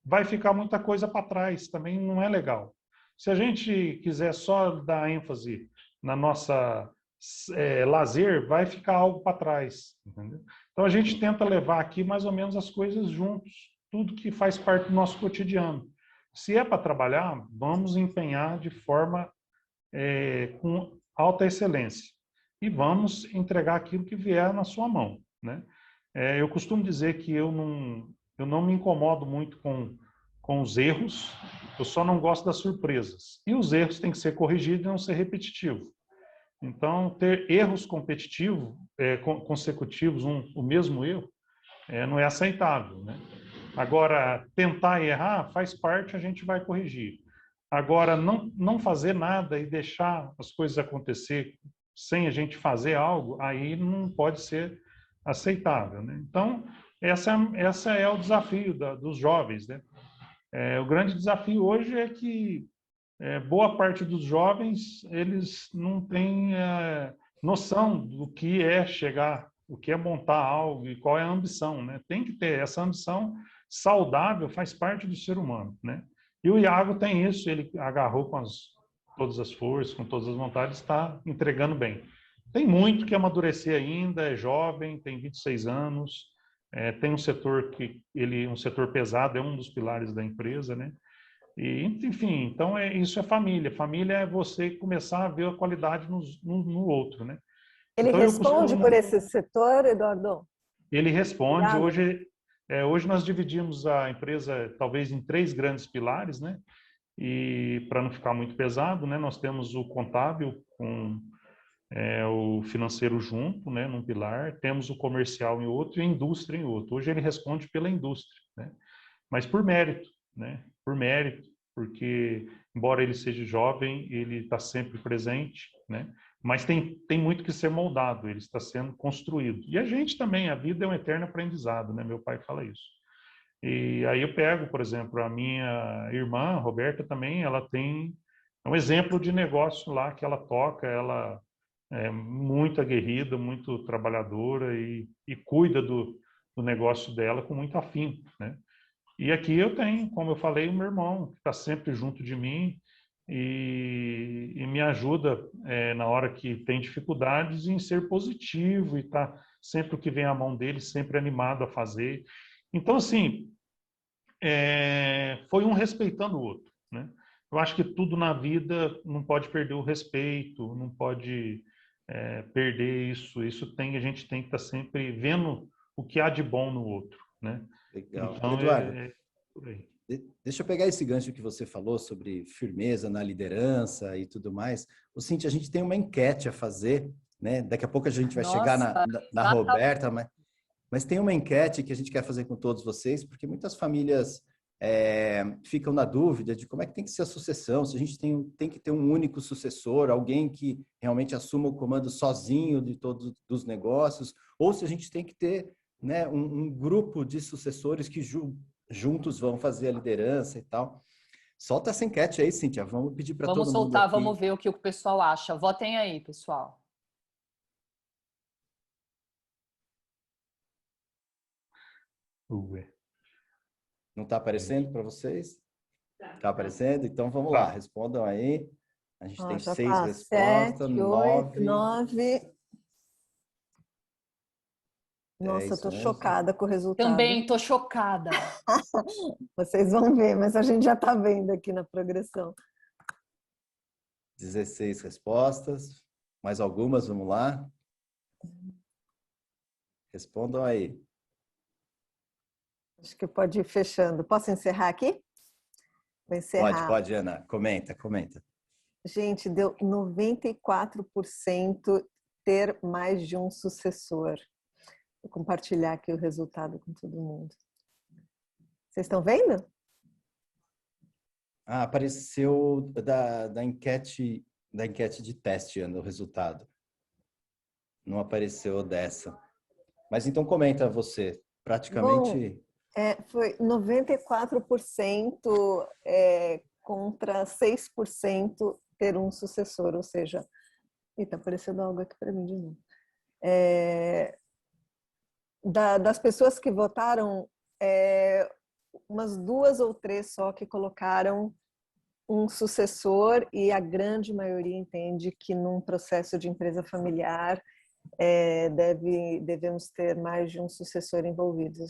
Speaker 5: vai ficar muita coisa para trás, também não é legal. Se a gente quiser só dar ênfase na nossa lazer, vai ficar algo para trás, entendeu? Então a gente tenta levar aqui mais ou menos as coisas juntos, tudo que faz parte do nosso cotidiano. Se é para trabalhar, vamos empenhar de forma com alta excelência e vamos entregar aquilo que vier na sua mão, né? Eu costumo dizer que eu não me incomodo muito com os erros, eu só não gosto das surpresas. E os erros têm que ser corrigidos e não ser repetitivos. Então, ter erros consecutivos, o mesmo erro, não é aceitável, né? Agora, tentar errar faz parte, a gente vai corrigir. Agora, não fazer nada e deixar as coisas acontecer sem a gente fazer algo, aí não pode ser aceitável, né? Então, essa é o desafio dos jovens, né? O grande desafio hoje é que boa parte dos jovens, eles não têm noção do que é chegar, o que é montar algo e qual é a ambição, né? Tem que ter essa ambição saudável, faz parte do ser humano, né? E o Iago tem isso, ele agarrou com todas as forças, com todas as vontades, está entregando bem. Tem muito que amadurecer ainda, é jovem, tem 26 anos, tem um setor um setor pesado, é um dos pilares da empresa, né? E, enfim, então isso é família. Família é você começar a ver a qualidade no outro, né?
Speaker 3: Ele
Speaker 5: Então,
Speaker 3: responde por esse setor, Eduardo?
Speaker 5: Ele responde.
Speaker 3: Iago.
Speaker 5: Hoje nós dividimos a empresa talvez em 3 grandes pilares, né? E para não ficar muito pesado, né? Nós temos o contábil com o financeiro junto, né? Num pilar, temos o comercial em outro e a indústria em outro. Hoje ele responde pela indústria, né? Mas por mérito, né? Por mérito, porque embora ele seja jovem, ele está sempre presente, né? Mas tem muito que ser moldado, ele está sendo construído. E a gente também, a vida é um eterno aprendizado, né? Meu pai fala isso. E aí eu pego, por exemplo, a minha irmã, Roberta, também, ela tem um exemplo de negócio lá que ela toca, ela é muito aguerrida, muito trabalhadora e cuida do negócio dela com muito afinco, né? E aqui eu tenho, como eu falei, o meu irmão, que está sempre junto de mim e me ajuda na hora que tem dificuldades em ser positivo e tá sempre o que vem à mão dele, sempre animado a fazer. Então, assim, foi um respeitando o outro, né? Eu acho que tudo na vida não pode perder o respeito, não pode perder isso. A gente tem que estar sempre vendo o que há de bom no outro, né?
Speaker 1: Legal.
Speaker 5: Então,
Speaker 1: Eduardo,
Speaker 5: por aí.
Speaker 1: deixa eu pegar esse gancho que você falou sobre firmeza na liderança e tudo mais. Cíntia, a gente tem uma enquete a fazer, né? Daqui a pouco a gente vai chegar na Roberta, mas tem uma enquete que a gente quer fazer com todos vocês, porque muitas famílias ficam na dúvida de como é que tem que ser a sucessão, se a gente tem que ter um único sucessor, alguém que realmente assuma o comando sozinho de todos os negócios, ou se a gente tem que ter, né, um grupo de sucessores que juntos vão fazer a liderança e tal. Solta essa enquete aí, Cíntia. Vamos pedir para todo mundo.
Speaker 6: Vamos soltar,
Speaker 1: aqui.
Speaker 6: Vamos ver o que o pessoal acha. Votem aí, pessoal.
Speaker 1: Não está aparecendo para vocês? Está aparecendo? Então vamos lá, respondam aí. A gente tem 6 respostas,
Speaker 3: 7, 8, 9. Nossa, eu tô
Speaker 1: isso mesmo.
Speaker 3: chocada com o resultado.
Speaker 6: Também tô chocada.
Speaker 3: Vocês vão ver, mas a gente já está vendo aqui na progressão.
Speaker 1: 16 respostas. Mais algumas, vamos lá. Respondam aí.
Speaker 3: Acho que pode ir fechando. Posso encerrar aqui? Vou encerrar.
Speaker 1: Pode, Ana. Comenta.
Speaker 3: Gente, deu 94% ter mais de um sucessor. Vou compartilhar aqui o resultado com todo mundo. Vocês estão vendo?
Speaker 1: Apareceu da enquete de teste, Ana, o resultado. Não apareceu dessa. Mas então comenta você. Praticamente...
Speaker 3: Bom, foi 94% contra 6% ter um sucessor, ou seja... Eita, aparecendo algo aqui para mim de novo. Das pessoas que votaram, umas 2 ou 3 só que colocaram um sucessor, e a grande maioria entende que num processo de empresa familiar devemos ter mais de um sucessor envolvido.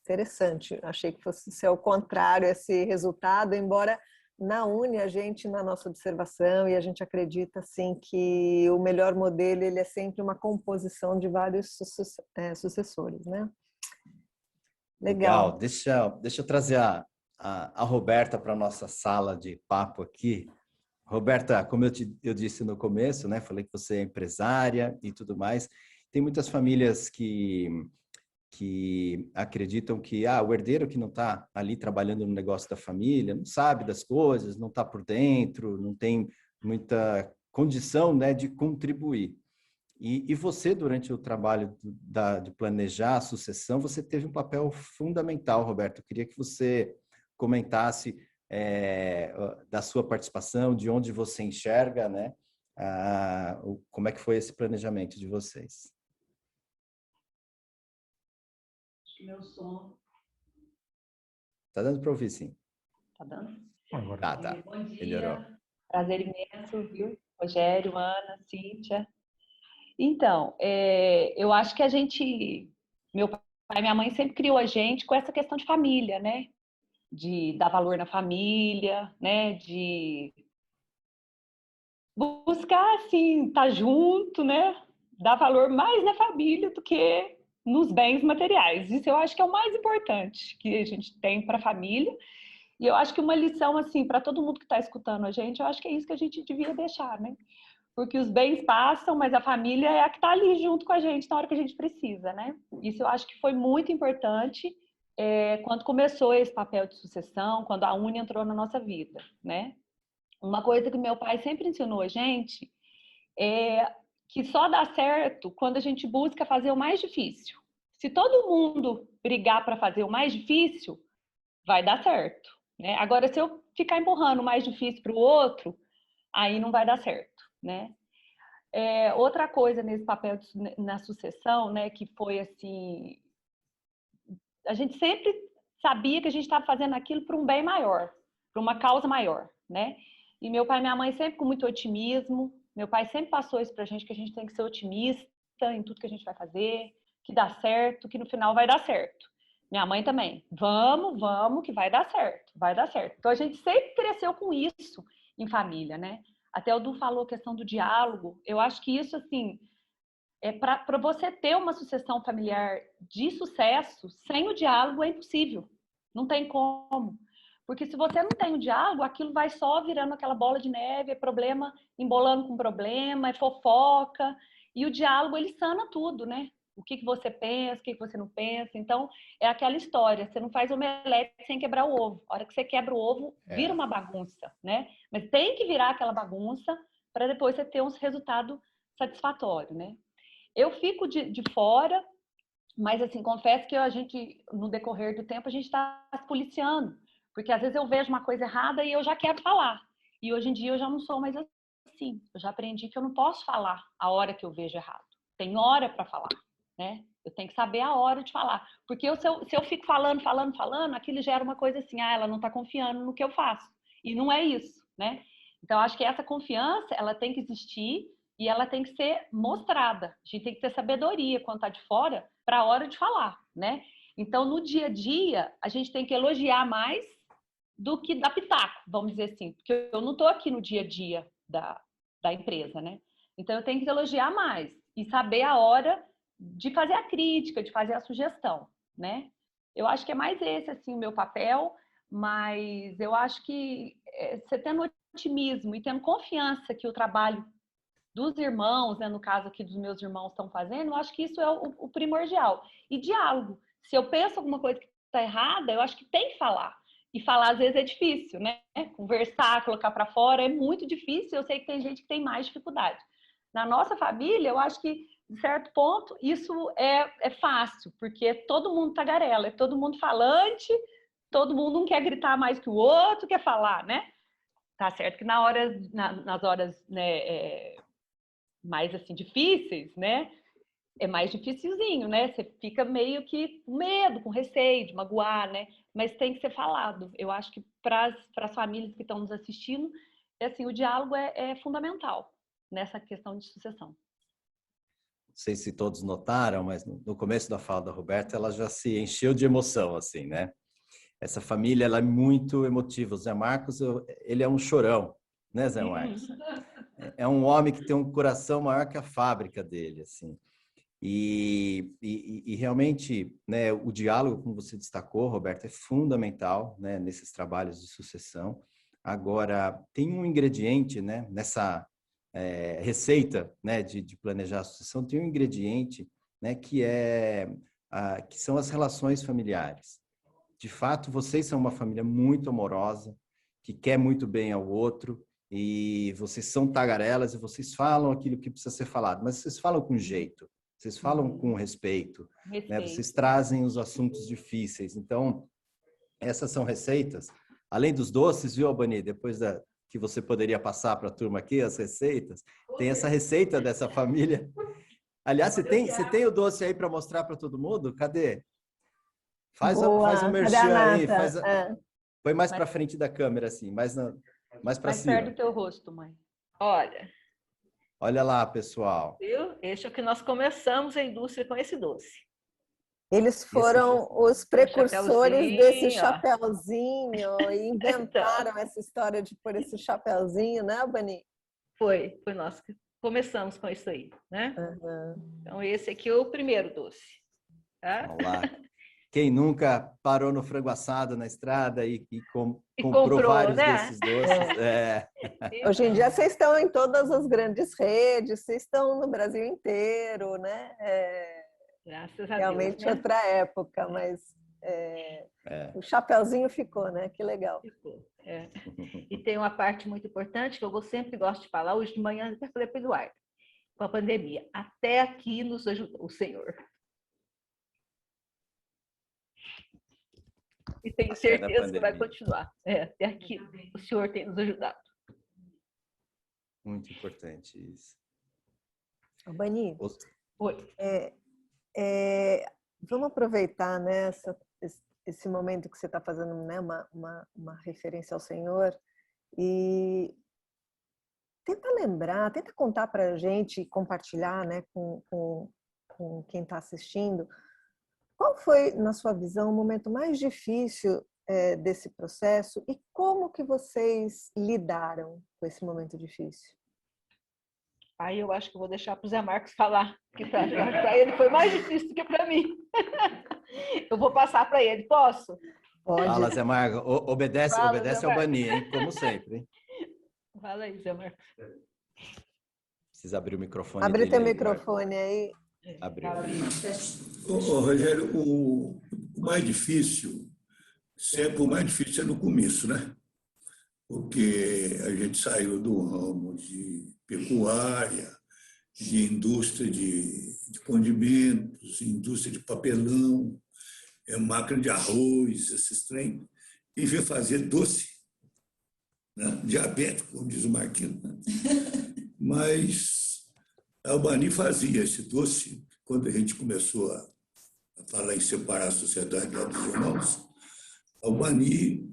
Speaker 3: Interessante, achei que fosse ser ao contrário esse resultado, embora na Uni a gente, na nossa observação, e a gente acredita assim que o melhor modelo ele é sempre uma composição de vários sucessores, né? Legal.
Speaker 1: Deixa eu trazer a Roberta para a nossa sala de papo aqui. Roberta, como eu disse no começo, né? Falei que você é empresária e tudo mais. Tem muitas famílias que acreditam que o herdeiro que não está ali trabalhando no negócio da família, não sabe das coisas, não está por dentro, não tem muita condição, né, de contribuir. E você, durante o trabalho de planejar a sucessão, você teve um papel fundamental, Roberto. Eu queria que você comentasse da sua participação, de onde você enxerga, né, como é que foi esse planejamento de vocês.
Speaker 8: Meu som.
Speaker 1: Tá dando para ouvir, sim.
Speaker 8: Tá dando?
Speaker 5: Agora.
Speaker 1: Tá.
Speaker 8: Bom dia.
Speaker 1: Melhorou.
Speaker 8: Prazer imenso, viu? Rogério, Ana, Cíntia. Então, eu acho que meu pai e minha mãe sempre criou a gente com essa questão de família, né? De dar valor na família, né? De buscar, assim, estar junto, né? Dar valor mais na família do que nos bens materiais. Isso eu acho que é o mais importante que a gente tem para a família. E eu acho que uma lição, assim, para todo mundo que está escutando a gente, eu acho que é isso que a gente devia deixar, né? Porque os bens passam, mas a família é a que está ali junto com a gente na hora que a gente precisa, né? Isso eu acho que foi muito importante quando começou esse papel de sucessão, quando a Uni entrou na nossa vida, né? Uma coisa que meu pai sempre ensinou a gente é que só dá certo quando a gente busca fazer o mais difícil. Se todo mundo brigar para fazer o mais difícil, vai dar certo, né? Agora, se eu ficar empurrando o mais difícil para o outro, aí não vai dar certo, né? Outra coisa nesse papel na sucessão, né, que foi assim, a gente sempre sabia que a gente estava fazendo aquilo para um bem maior, para uma causa maior, né? E meu pai e minha mãe sempre com muito otimismo. Meu pai sempre passou isso pra gente, que a gente tem que ser otimista em tudo que a gente vai fazer, que dá certo, que no final vai dar certo. Minha mãe também. Vamos, que vai dar certo, vai dar certo. Então a gente sempre cresceu com isso em família, né? Até o Du falou a questão do diálogo. Eu acho que isso, assim, para você ter uma sucessão familiar de sucesso, sem o diálogo é impossível. Não tem como. Porque se você não tem o diálogo, aquilo vai só virando aquela bola de neve, é problema embolando com problema, é fofoca. E o diálogo, ele sana tudo, né? O que você pensa, o que você não pensa. Então, é aquela história. Você não faz omelete sem quebrar o ovo. A hora que você quebra o ovo, vira uma bagunça, né? Mas tem que virar aquela bagunça para depois você ter um resultado satisfatório, né? Eu fico de fora, mas, assim, confesso que a gente, no decorrer do tempo, a gente está se policiando. Porque, às vezes, eu vejo uma coisa errada e eu já quero falar. E, hoje em dia, eu já não sou mais assim. Eu já aprendi que eu não posso falar a hora que eu vejo errado. Tem hora para falar, né? Eu tenho que saber a hora de falar. Porque se eu fico falando, aquilo gera uma coisa assim, ela não está confiando no que eu faço. E não é isso, né? Então, acho que essa confiança, ela tem que existir e ela tem que ser mostrada. A gente tem que ter sabedoria quando está de fora para a hora de falar, né? Então, no dia a dia, a gente tem que elogiar mais do que dar pitaco, vamos dizer assim, porque eu não estou aqui no dia a dia da empresa, né? Então, eu tenho que elogiar mais e saber a hora de fazer a crítica, de fazer a sugestão, né? Eu acho que é mais esse, assim, o meu papel, mas eu acho que você tendo otimismo e tendo confiança que o trabalho dos irmãos, né, no caso aqui dos meus irmãos estão fazendo, eu acho que isso é o primordial. E diálogo. Se eu penso alguma coisa que está errada, eu acho que tem que falar. E falar, às vezes, é difícil, né? Conversar, colocar para fora é muito difícil. Eu sei que tem gente que tem mais dificuldade. Na nossa família, eu acho que, de certo ponto, isso é fácil, porque todo mundo tagarela, é todo mundo falante, todo mundo não quer gritar mais que o outro, quer falar, né? Tá certo que nas horas, né, mais assim difíceis, né? É mais dificilzinho, né? Você fica meio que com medo, com receio de magoar, né? Mas tem que ser falado. Eu acho que para as famílias que estão nos assistindo, assim, o diálogo é fundamental nessa questão de sucessão.
Speaker 1: Não sei se todos notaram, mas no começo da fala da Roberta, ela já se encheu de emoção, assim, né? Essa família, ela é muito emotiva. O Zé Marcos, ele é um chorão, né, Zé Marcos? É um homem que tem um coração maior que a fábrica dele, assim. E realmente, né, o diálogo, como você destacou, Roberto, é fundamental, né, nesses trabalhos de sucessão. Agora, tem um ingrediente, né, nessa receita, né, de planejar a sucessão, tem um ingrediente, né, que são as relações familiares. De fato, vocês são uma família muito amorosa, que quer muito bem ao outro, e vocês são tagarelas e vocês falam aquilo que precisa ser falado, mas vocês falam com jeito. Vocês falam com respeito, né? Vocês trazem os assuntos difíceis. Então, essas são receitas. Além dos doces, viu, Albani? Depois que você poderia passar para a turma aqui, as receitas, tem essa receita dessa família. Aliás, você tem o doce aí para mostrar para todo mundo? Cadê? Faz o merchan aí. Põe mais para frente da câmera, assim, mais para cima.
Speaker 8: Mais perto do teu rosto, mãe.
Speaker 1: Olha lá, pessoal.
Speaker 4: Viu? Este é o que nós começamos a indústria com esse doce.
Speaker 3: Eles foram os precursores desse chapeuzinho e inventaram essa história de pôr esse chapeuzinho, né, Albani?
Speaker 4: Foi nós que começamos com isso aí, né? Uhum. Então, esse aqui é o primeiro doce. Tá?
Speaker 1: Vamos lá. Quem nunca parou no frango assado na estrada e comprou vários, né, desses doces?
Speaker 3: Hoje em dia vocês estão em todas as grandes redes, vocês estão no Brasil inteiro, né?
Speaker 4: Graças a
Speaker 3: realmente
Speaker 4: Deus, né?
Speaker 3: Outra época, mas o chapeuzinho ficou, né? Que legal.
Speaker 4: Ficou. E tem uma parte muito importante que eu sempre gosto de falar. Hoje de manhã eu falei para o Eduardo, com a pandemia, até aqui nos ajudou o Senhor. E tenho certeza que vai continuar. Até aqui o Senhor tem nos ajudado.
Speaker 1: Muito importante isso.
Speaker 3: Albani,
Speaker 4: Oi.
Speaker 3: Vamos aproveitar, né, esse momento que você está fazendo, né, uma referência ao Senhor e tenta contar para a gente e compartilhar, né, com quem está assistindo. Qual foi, na sua visão, o momento mais difícil desse processo e como que vocês lidaram com esse momento difícil?
Speaker 4: Aí eu acho que vou deixar para o Zé Marcos falar, que para ele foi mais difícil do que para mim. Eu vou passar para ele, posso?
Speaker 3: Pode.
Speaker 1: Fala, Zé Marcos. Obedece ao Bani, hein? Como sempre, hein?
Speaker 4: Fala aí, Zé Marcos.
Speaker 1: Precisa abrir o microfone.
Speaker 3: Abre teu microfone aí.
Speaker 1: Abriu.
Speaker 2: Rogério, o mais difícil, sempre o mais difícil é no começo, né? Porque a gente saiu do ramo de pecuária, de indústria de condimentos, indústria de papelão, máquina de arroz, esses trem, e veio fazer doce, né? Diabético, como diz o Marquinhos. Né? Mas a Albani fazia esse doce, quando a gente começou a falar em separar a sociedade lá dos irmãos, a Albani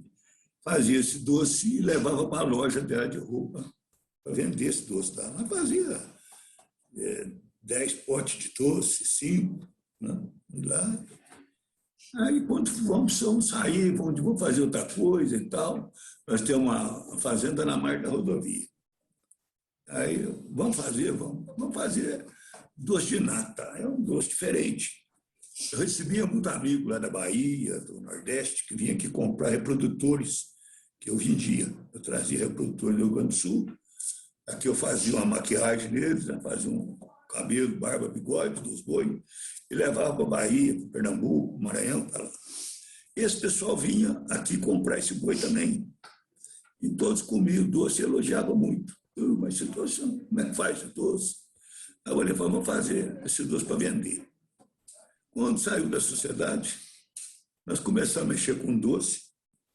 Speaker 2: fazia esse doce e levava para a loja dela de roupa para vender esse doce. Tá? Ela fazia 10 potes de doce, 5, né? E lá. Aí, quando vamos sair, vamos fazer outra coisa e tal, nós temos uma fazenda na margem da rodovia. Aí, vamos fazer doce de nata, é um doce diferente. Eu recebia muitos amigos lá da Bahia, do Nordeste, que vinham aqui comprar reprodutores que eu vendia. Eu trazia reprodutores do Rio Grande do Sul, aqui eu fazia uma maquiagem neles, né? Fazia um cabelo, barba, bigode dos bois, e levava para a Bahia, para Pernambuco, Maranhão, para lá. Esse pessoal vinha aqui comprar esse boi também. E todos comiam doce e elogiavam muito. Mas esse doce, como é que faz esse doce? Aí eu falei, vamos fazer esse doce para vender. Quando saiu da sociedade, nós começamos a mexer com doce,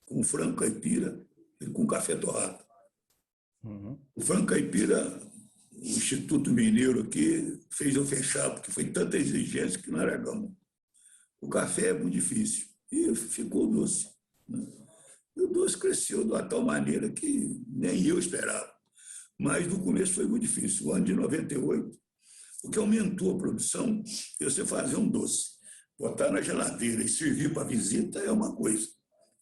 Speaker 2: com frango caipira e com café torrado. O frango caipira, o Instituto Mineiro aqui fez eu fechar, porque foi tanta exigência que não era gama. O café é muito difícil. E ficou doce. Né? E o doce cresceu de uma tal maneira que nem eu esperava. Mas no começo foi muito difícil. O ano de 98, o que aumentou a produção é você fazer um doce. Botar na geladeira e servir para visita é uma coisa.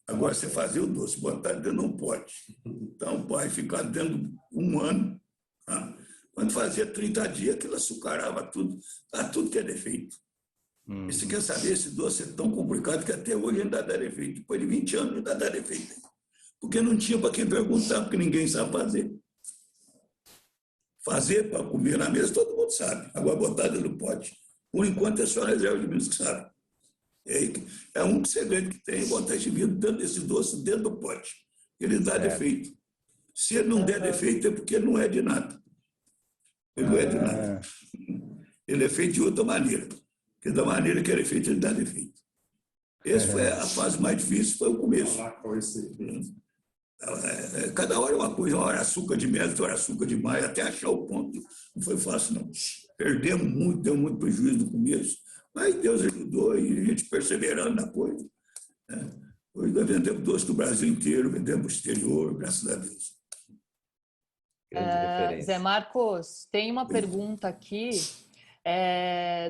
Speaker 2: Agora, você fazer o doce, botar dentro não pode. Então, pode ficar dentro de um ano. Tá? Quando fazia 30 dias, aquilo açucarava tudo. Tá tudo que é defeito. E você quer saber, esse doce é tão complicado que até hoje ainda dá defeito. Depois de 20 anos ainda dá defeito. Porque não tinha para quem perguntar, porque ninguém sabe fazer. Fazer para comer na mesa, todo mundo sabe. Agora, botar dentro do pote. Por enquanto, é só a reserva de Minas que sabe. É um segredo que tem, botar esse vidro dentro desse doce, dentro do pote. Ele dá defeito. Se ele não der defeito, é porque não é de nada. Ele não é de nada. Ele é feito de outra maneira. Porque da maneira que ele é feito, ele dá defeito. Essa foi a fase mais difícil, foi o começo. Cada hora é uma coisa, uma hora açúcar de mel, outra hora açúcar de maio, até achar o ponto. Não foi fácil, não. Perdemos muito, deu muito prejuízo no começo, mas Deus ajudou e a gente perseverando na coisa. Né? Hoje nós vendemos doce do Brasil inteiro, vendemos o exterior, graças a Deus.
Speaker 6: Zé Marcos, tem uma pergunta aqui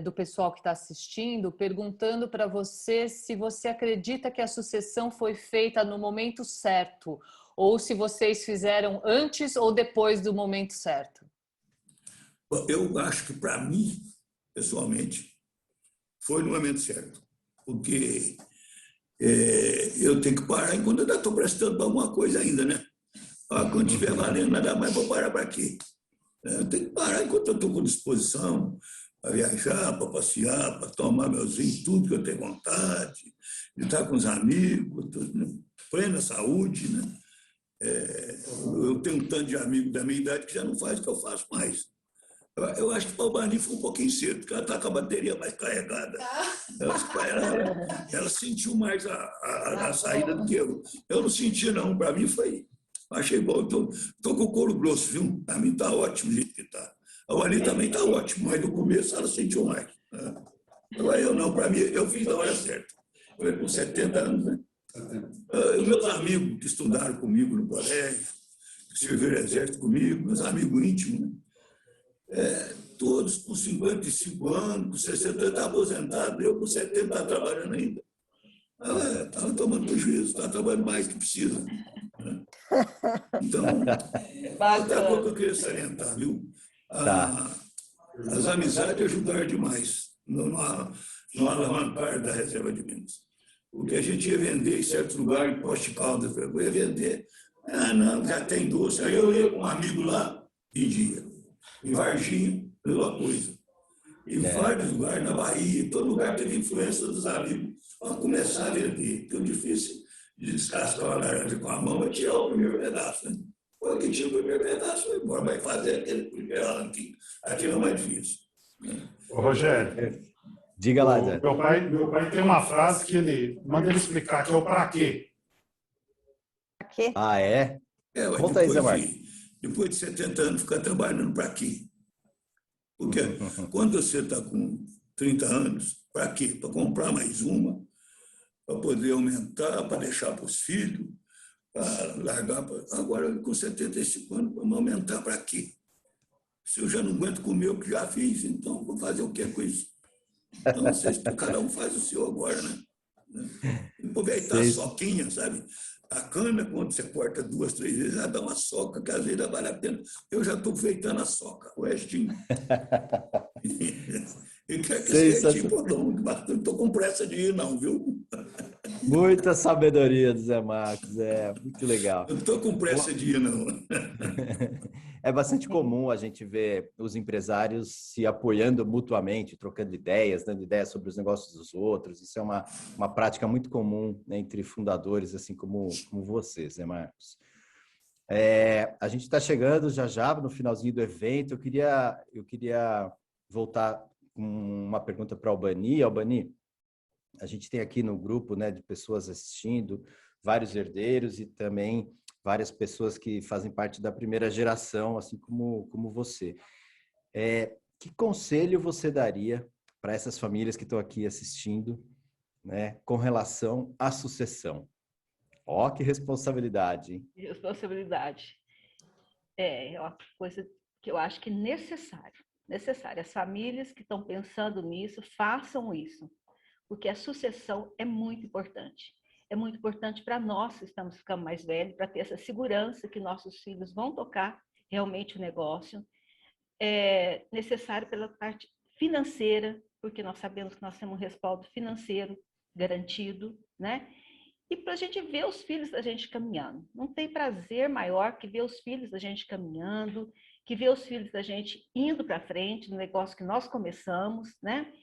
Speaker 6: do pessoal que está assistindo, perguntando para você se você acredita que a sucessão foi feita no momento certo, ou se vocês fizeram antes ou depois do momento certo.
Speaker 2: Eu acho que, para mim, pessoalmente, foi no momento certo. Porque eu tenho que parar enquanto eu ainda estou prestando para alguma coisa ainda, né? Quando estiver valendo nada mais, vou parar para quê? Eu tenho que parar enquanto eu estou com disposição para viajar, para passear, para tomar meus vinhos, tudo que eu tenho vontade, de estar com os amigos, plena saúde, né? Eu tenho um tanto de amigos da minha idade que já não faz o que eu faço mais. Eu acho que para o Bani foi um pouquinho cedo, porque ela está com a bateria mais carregada. Ela sentiu mais a saída do que eu. Eu não senti, não. Para mim foi... Achei bom. Estou com o couro grosso, viu? Para mim está ótimo o jeito que está. A Bani também está ótimo, mas no começo ela sentiu mais. Agora eu não. Para mim, eu fiz na hora certa. Eu com 70 anos, né? Os meus amigos que estudaram comigo no colégio, que serviram exército comigo, meus amigos íntimos, né? Todos com 55 anos, com 60 anos, está aposentado, eu com 70 estava trabalhando ainda. Estava tomando prejuízo, estava trabalhando mais que precisa. Né? Então, outra coisa que eu queria salientar, viu? As amizades ajudaram demais no alavancar da reserva de Minas. Porque a gente ia vender em certos lugares, em Poste Caldas, eu ia vender. Não, já tem doce. Aí eu ia com um amigo lá, vendia. Em Varginha, mesma coisa. Em vários lugares, na Bahia, todo lugar teve influência dos amigos para começar a vender. Porque o difícil de descascar uma laranja com a mão é tirar o primeiro pedaço. Né? O que tira o primeiro pedaço foi embora, vai fazer aquele primeiro arranquinho. Aquilo é mais difícil. Né?
Speaker 5: Ô, Rogério,
Speaker 1: diga lá, Zé.
Speaker 5: Meu pai tem uma frase que ele manda ele explicar, que é o para quê.
Speaker 3: Para quê?
Speaker 1: Conta aí, Zé Marcos.
Speaker 2: Depois de 70 anos, ficar trabalhando para quê? Porque quando você está com 30 anos, para quê? Para comprar mais uma, para poder aumentar, para deixar para os filhos, para largar. Agora, com 75 anos, vamos aumentar para quê? Se eu já não aguento comer o que já fiz, então vou fazer o que com isso? Então, cada um faz o seu agora, né? Aproveitar a soquinha, sabe? A cana, quando você corta 2, 3 vezes, já dá uma soca, que às vezes vale a pena. Eu já estou feitando a soca, o restinho. E quer que seja tipo, não estou com pressa de ir, não, viu?
Speaker 1: Muita sabedoria do Zé Marcos, muito legal.
Speaker 2: Eu não estou com pressa de ir, não.
Speaker 1: É bastante comum a gente ver os empresários se apoiando mutuamente, trocando ideias, dando ideias sobre os negócios dos outros. Isso é uma prática muito comum, né, entre fundadores, assim como você, Zé Marcos. A gente está chegando já no finalzinho do evento. Eu queria voltar com uma pergunta para a Albani. Albani, a gente tem aqui no grupo, né, de pessoas assistindo, vários herdeiros e também várias pessoas que fazem parte da primeira geração, assim como você. Que conselho você daria para essas famílias que estão aqui assistindo, né, com relação à sucessão? Ó, que responsabilidade, hein?
Speaker 4: Responsabilidade. É uma coisa que eu acho que é necessário. As famílias que estão pensando nisso, façam isso, porque a sucessão é muito importante. É muito importante para nós que estamos ficando mais velhos, para ter essa segurança que nossos filhos vão tocar realmente o negócio. É necessário pela parte financeira, porque nós sabemos que nós temos um respaldo financeiro garantido, né? E para a gente ver os filhos da gente caminhando. Não tem prazer maior que ver os filhos da gente caminhando, que ver os filhos da gente indo para frente no negócio que nós começamos, né?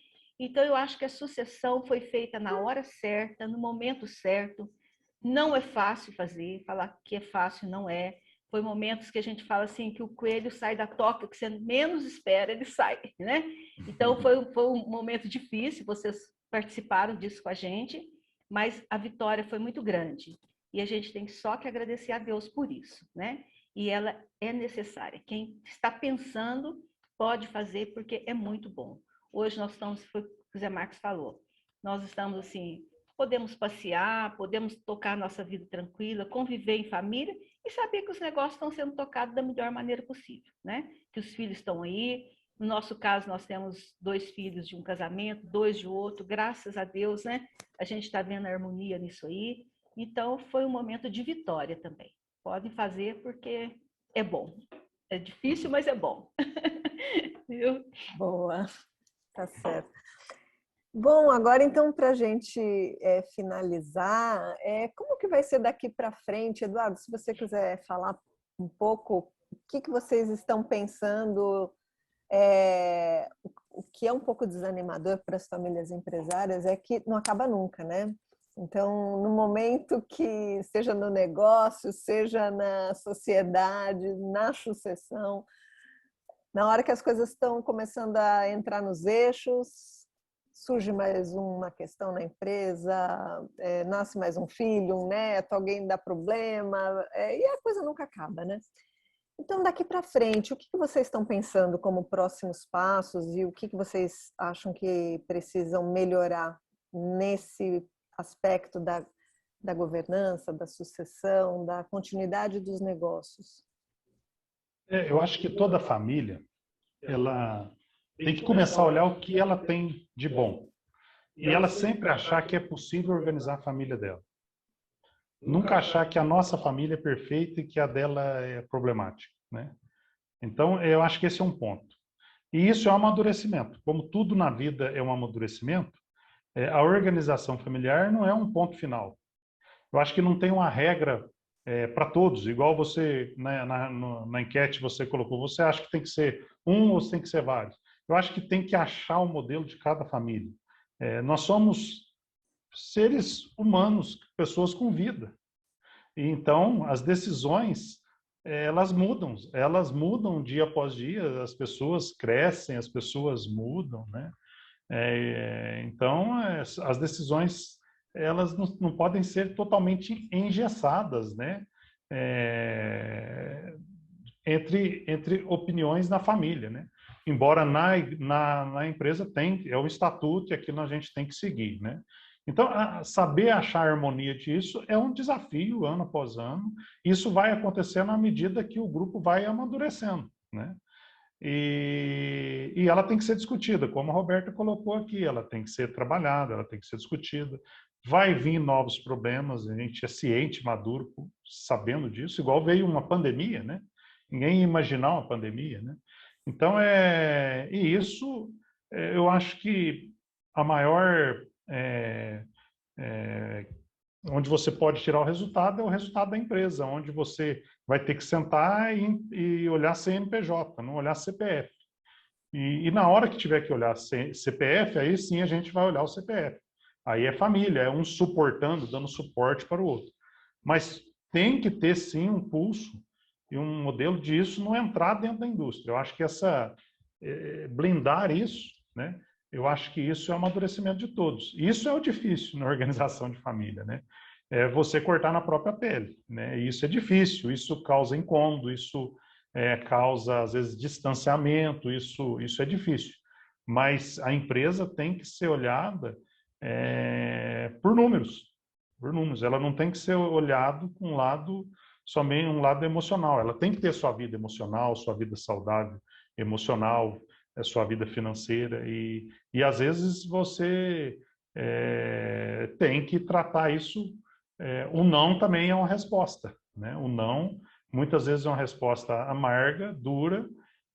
Speaker 4: Então, eu acho que a sucessão foi feita na hora certa, no momento certo. Não é fácil fazer, falar que é fácil não é. Foi momentos que a gente fala assim, que o coelho sai da toca, que você menos espera, ele sai, né? Então, foi um momento difícil, vocês participaram disso com a gente, mas a vitória foi muito grande. E a gente tem só que agradecer a Deus por isso, né? E ela é necessária. Quem está pensando pode fazer, porque é muito bom. Hoje nós estamos, foi o que o Zé Marcos falou, nós estamos assim, podemos passear, podemos tocar a nossa vida tranquila, conviver em família e saber que os negócios estão sendo tocados da melhor maneira possível, né? Que os filhos estão aí. No nosso caso, nós temos 2 filhos de um casamento, 2 de outro, graças a Deus, né? A gente está vendo a harmonia nisso aí. Então, foi um momento de vitória também. Podem fazer porque é bom. É difícil, mas é bom. Viu?
Speaker 3: Boa. Tá certo. Bom, agora então para a gente finalizar, como que vai ser daqui para frente, Eduardo? Se você quiser falar um pouco, o que vocês estão pensando? O que é um pouco desanimador para as famílias empresárias é que não acaba nunca, né? Então, no momento que seja no negócio, seja na sociedade, na sucessão, na hora que as coisas estão começando a entrar nos eixos, surge mais uma questão na empresa, nasce mais um filho, um neto, alguém dá problema, e a coisa nunca acaba, né? Então, daqui para frente, o que vocês estão pensando como próximos passos e o que vocês acham que precisam melhorar nesse aspecto da governança, da sucessão, da continuidade dos negócios?
Speaker 5: Eu acho que toda família, ela tem que começar a olhar o que ela tem de bom. E ela sempre achar que é possível organizar a família dela. Nunca achar que a nossa família é perfeita e que a dela é problemática, né? Então, eu acho que esse é um ponto. E isso é um amadurecimento. Como tudo na vida é um amadurecimento, a organização familiar não é um ponto final. Eu acho que não tem uma regra para todos, igual você, na enquete você colocou, você acha que tem que ser um ou tem que ser vários? Eu acho que tem que achar o modelo de cada família. Nós somos seres humanos, pessoas com vida. E então, as decisões, elas mudam dia após dia, as pessoas crescem, as pessoas mudam, né? Então, as decisões, elas não podem ser totalmente engessadas, né? Entre opiniões na família, né? Embora na empresa é o estatuto e aquilo a gente tem que seguir, né? Então, saber achar a harmonia disso é um desafio ano após ano. Isso vai acontecer na medida que o grupo vai amadurecendo, né? E ela tem que ser discutida, como a Roberta colocou aqui, ela tem que ser trabalhada, ela tem que ser discutida. Vai vir novos problemas, a gente é ciente, maduro, sabendo disso, igual veio uma pandemia, né? Ninguém ia imaginar uma pandemia, né? Então, e isso, eu acho que a maior... onde você pode tirar o resultado é o resultado da empresa, onde você vai ter que sentar e olhar CNPJ, não olhar CPF. E na hora que tiver que olhar CPF, aí sim a gente vai olhar o CPF. Aí é família, é um suportando, dando suporte para o outro. Mas tem que ter sim um pulso e um modelo disso não entrar dentro da indústria. Eu acho que blindar isso, né? Eu acho que isso é o amadurecimento de todos. Isso é o difícil na organização de família, né? É você cortar na própria pele, né? E isso é difícil, isso causa incômodo, isso causa, às vezes, distanciamento, isso é difícil. Mas a empresa tem que ser olhada por números. Ela não tem que ser olhada com somente um lado emocional. Ela tem que ter sua vida emocional, sua vida saudável emocional, a sua vida financeira e às vezes você tem que tratar isso. O não também é uma resposta, né? O não muitas vezes é uma resposta amarga, dura,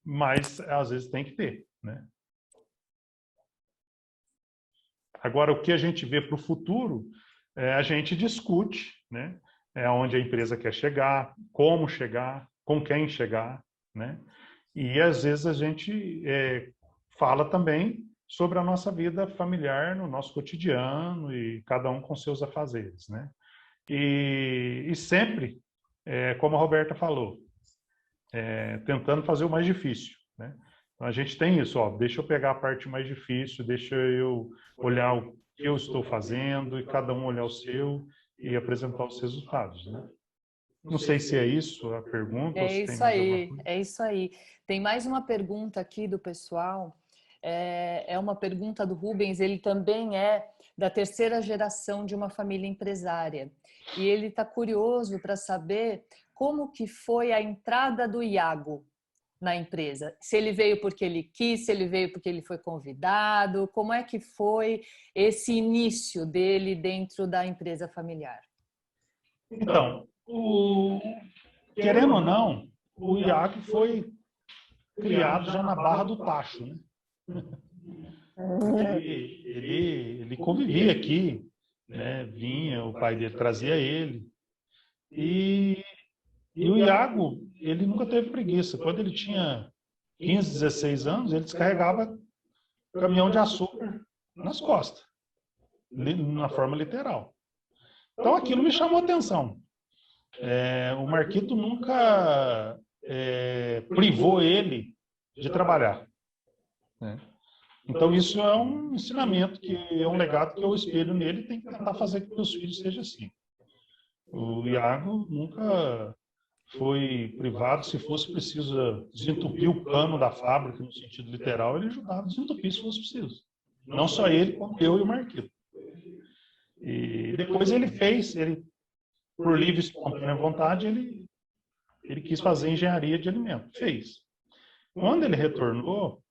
Speaker 5: mas às vezes tem que ter, né? Agora, o que a gente vê para o futuro, a gente discute, né? Onde a empresa quer chegar, como chegar, com quem chegar, né? E às vezes a gente fala também sobre a nossa vida familiar no nosso cotidiano e cada um com seus afazeres, né? E sempre, como a Roberta falou, tentando fazer o mais difícil, né? Então a gente tem isso, ó, deixa eu pegar a parte mais difícil, deixa eu olhar o que eu estou fazendo e cada um olhar o seu e apresentar os resultados, né? Não sei se é isso a pergunta.
Speaker 6: É
Speaker 5: ou se
Speaker 6: isso
Speaker 5: tem mais
Speaker 6: aí,
Speaker 5: alguma coisa.
Speaker 6: é isso aí. Tem mais uma pergunta aqui do pessoal. É uma pergunta do Rubens, ele também é da terceira geração de uma família empresária. E ele está curioso para saber como que foi a entrada do Iago na empresa. Se ele veio porque ele quis, se ele veio porque ele foi convidado, como é que foi esse início dele dentro da empresa familiar?
Speaker 5: Então, querendo ou não, o Iago foi criado já na Barra do Tacho, né? Ele convivia aqui, né? Vinha, o pai dele trazia ele. E o Iago, ele nunca teve preguiça. Quando ele tinha 15, 16 anos, ele descarregava caminhão de açúcar nas costas, na forma literal. Então aquilo me chamou a atenção. O Marquito nunca privou ele de trabalhar, né? Então isso é um ensinamento, que é um legado que eu espelho nele e tenho que tentar fazer com que meus filhos sejam assim. O Iago nunca foi privado. Se fosse preciso desentupir o cano da fábrica, no sentido literal, ele ajudava a desentupir se fosse preciso. Não só ele, como eu e o Marquito. E depois ele por livre e espontânea vontade, ele quis fazer engenharia de alimento. Fez. Quando ele retornou,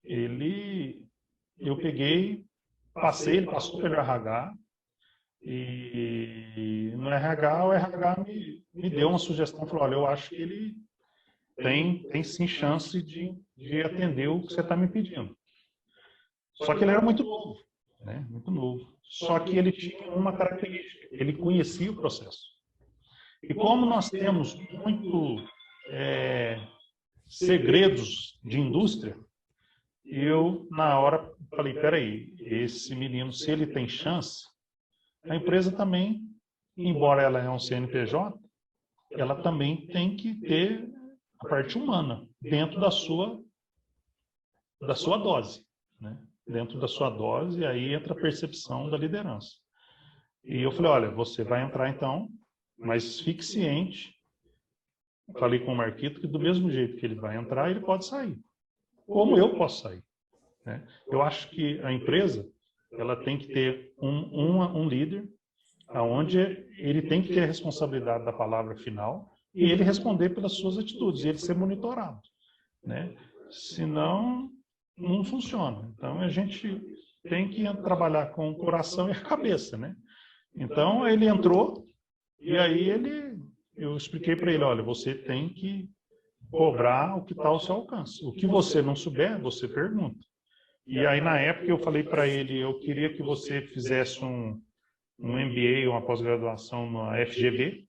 Speaker 5: eu peguei, ele passou pelo RH, e no RH, o RH me deu uma sugestão, falou, olha, eu acho que ele tem sim chance de atender o que você está me pedindo. Só que ele era muito novo, né? Muito novo. Só que ele tinha uma característica, ele conhecia o processo. E como nós temos muito segredos de indústria, eu, na hora, falei, peraí, esse menino, se ele tem chance, a empresa também, embora ela é um CNPJ, ela também tem que ter a parte humana dentro da sua dose, né? Dentro da sua dose, aí entra a percepção da liderança. E eu falei, olha, você vai entrar então, mas fique ciente. Falei com o Marquito que do mesmo jeito que ele vai entrar, ele pode sair. Como eu posso sair, né? Eu acho que a empresa, ela tem que ter um líder, onde ele tem que ter a responsabilidade da palavra final e ele responder pelas suas atitudes, e ele ser monitorado, né? senão não funciona. Então, a gente tem que trabalhar com o coração e a cabeça, né? Então, ele entrou e aí eu expliquei para ele, olha, você tem que cobrar o que está ao seu alcance. O que você não souber, você pergunta. E aí, na época, eu falei para ele, eu queria que você fizesse um MBA, uma pós-graduação na FGV,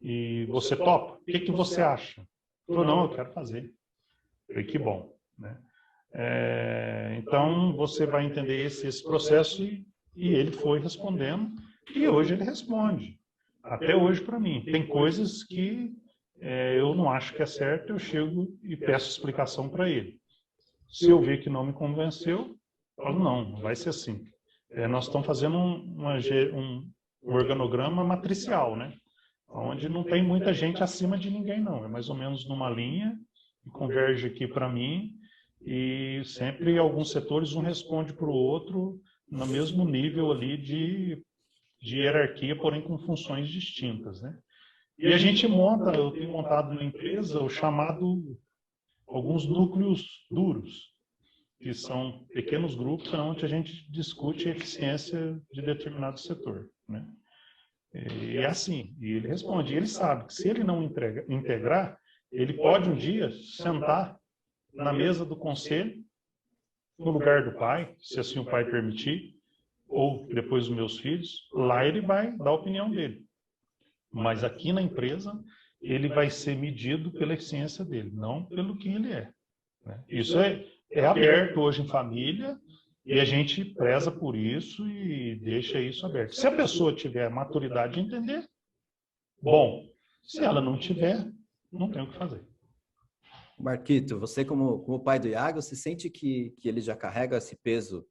Speaker 5: e você topa? O que você acha? Ele falou, não, eu quero fazer. Eu falei, que bom, né? Então, você vai entender esse processo e ele foi respondendo e hoje ele responde. Até hoje para mim. Tem coisas que eu não acho que é certo, eu chego e peço explicação para ele. Se eu ver que não me convenceu, eu falo, não vai ser assim. Nós estamos fazendo um organograma matricial, né? Onde não tem muita gente acima de ninguém, não. É mais ou menos numa linha, que converge aqui para mim, e sempre alguns setores um responde para o outro no mesmo nível ali de hierarquia, porém com funções distintas, né? E a gente eu tenho montado na empresa o chamado alguns núcleos duros, que são pequenos grupos onde a gente discute a eficiência de determinado setor, né? E é assim, e ele responde, e ele sabe que se ele não integrar, ele pode um dia sentar na mesa do conselho, no lugar do pai, se assim o pai permitir, ou depois dos meus filhos, lá ele vai dar a opinião dele. Mas aqui na empresa, ele vai ser medido pela eficiência dele, não pelo que ele é, né? Isso é aberto hoje em família, e a gente preza por isso e deixa isso aberto. Se a pessoa tiver maturidade de entender, bom. Se ela não tiver, não tem o que fazer.
Speaker 1: Marquito, você como pai do Iago, você sente que ele já carrega esse peso,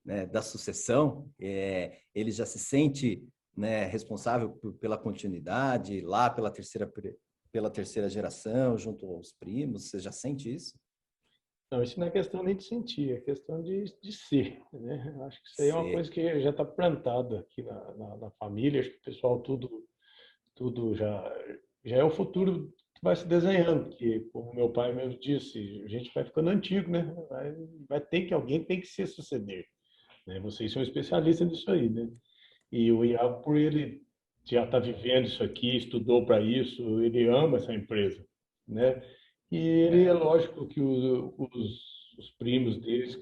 Speaker 1: né, da sucessão? Ele já se sente, né, responsável pela continuidade, lá pela terceira geração, junto aos primos? Você já sente isso?
Speaker 7: Não, isso não é questão nem de sentir, é questão de ser, né? Eu acho que isso aí é uma coisa que já está plantada aqui na família. Acho que o pessoal tudo já é o futuro que vai se desenhando, porque, como meu pai mesmo disse, a gente vai ficando antigo, né? Alguém tem que se suceder, né? Vocês são especialistas nisso aí, né? E o Iago, por ele já está vivendo isso aqui, estudou para isso, ele ama essa empresa, né? E ele, é lógico que os primos deles,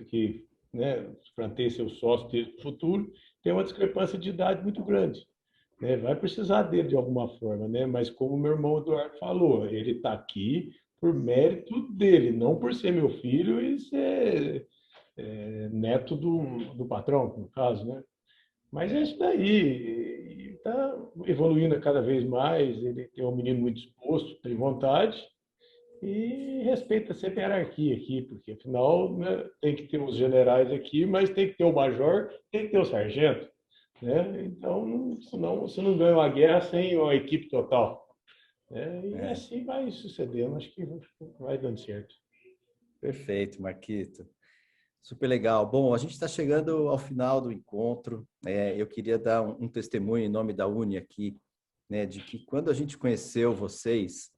Speaker 7: que né, para ter seu sócio dele no futuro, tem uma discrepância de idade muito grande, né? Vai precisar dele de alguma forma, né? Mas como meu irmão Eduardo falou, ele está aqui por mérito dele, não por ser meu filho e ser neto do patrão, no caso, né? Mas é isso daí, está evoluindo cada vez mais, ele é um menino muito disposto, tem vontade, e respeita sempre a hierarquia aqui, porque afinal, né, tem que ter os generais aqui, mas tem que ter o major, tem que ter o sargento, né? Então, senão você não ganha uma guerra sem uma equipe total, né? E assim vai sucedendo, acho que vai dando certo.
Speaker 1: Perfeito, Marquito. Super legal. Bom, a gente está chegando ao final do encontro. Eu queria dar um testemunho em nome da Uni aqui, né, de que quando a gente conheceu vocês,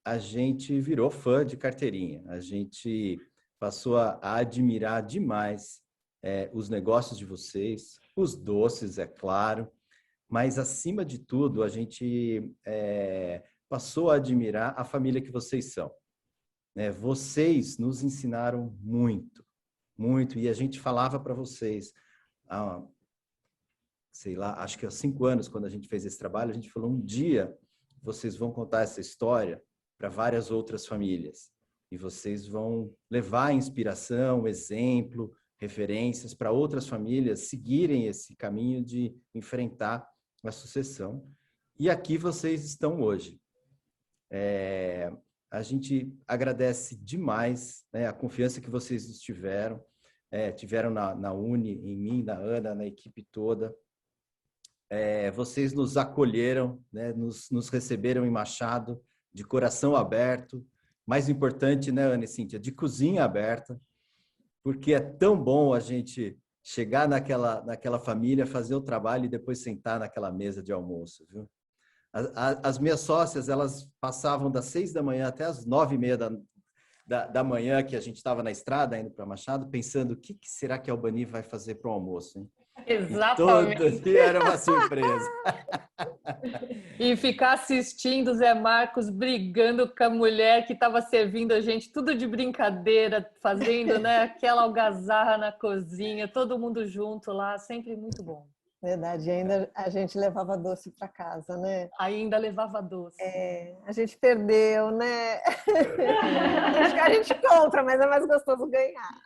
Speaker 1: a gente virou fã de carteirinha. A gente passou a admirar demais os negócios de vocês, os doces, é claro, mas, acima de tudo, a gente passou a admirar a família que vocês são. Vocês nos ensinaram muito, muito, e a gente falava para vocês, sei lá, acho que há 5 anos, quando a gente fez esse trabalho, a gente falou, um dia vocês vão contar essa história para várias outras famílias, e vocês vão levar inspiração, exemplo, referências para outras famílias seguirem esse caminho de enfrentar a sucessão. E aqui vocês estão hoje. A gente agradece demais, né, a confiança que vocês tiveram na Uni, em mim, na Ana, na equipe toda. Vocês nos acolheram, né, nos receberam em Machado, de coração aberto. Mais importante, né, Ana e Cíntia, de cozinha aberta, porque é tão bom a gente chegar naquela família, fazer o trabalho e depois sentar naquela mesa de almoço, viu? As minhas sócias, elas passavam das 6 da manhã até as 9h30 da manhã, que a gente estava na estrada indo para Machado, pensando o que será que a Albani vai fazer para o almoço, hein?
Speaker 6: Exatamente.
Speaker 1: Todo dia era uma surpresa.
Speaker 6: E ficar assistindo o Zé Marcos brigando com a mulher que estava servindo a gente, tudo de brincadeira, fazendo, né, aquela algazarra na cozinha, todo mundo junto lá, sempre muito bom.
Speaker 3: Verdade, e ainda a gente levava doce para casa, né?
Speaker 6: Ainda levava doce.
Speaker 3: A gente perdeu, né? Acho que a gente compra, mas é mais gostoso ganhar.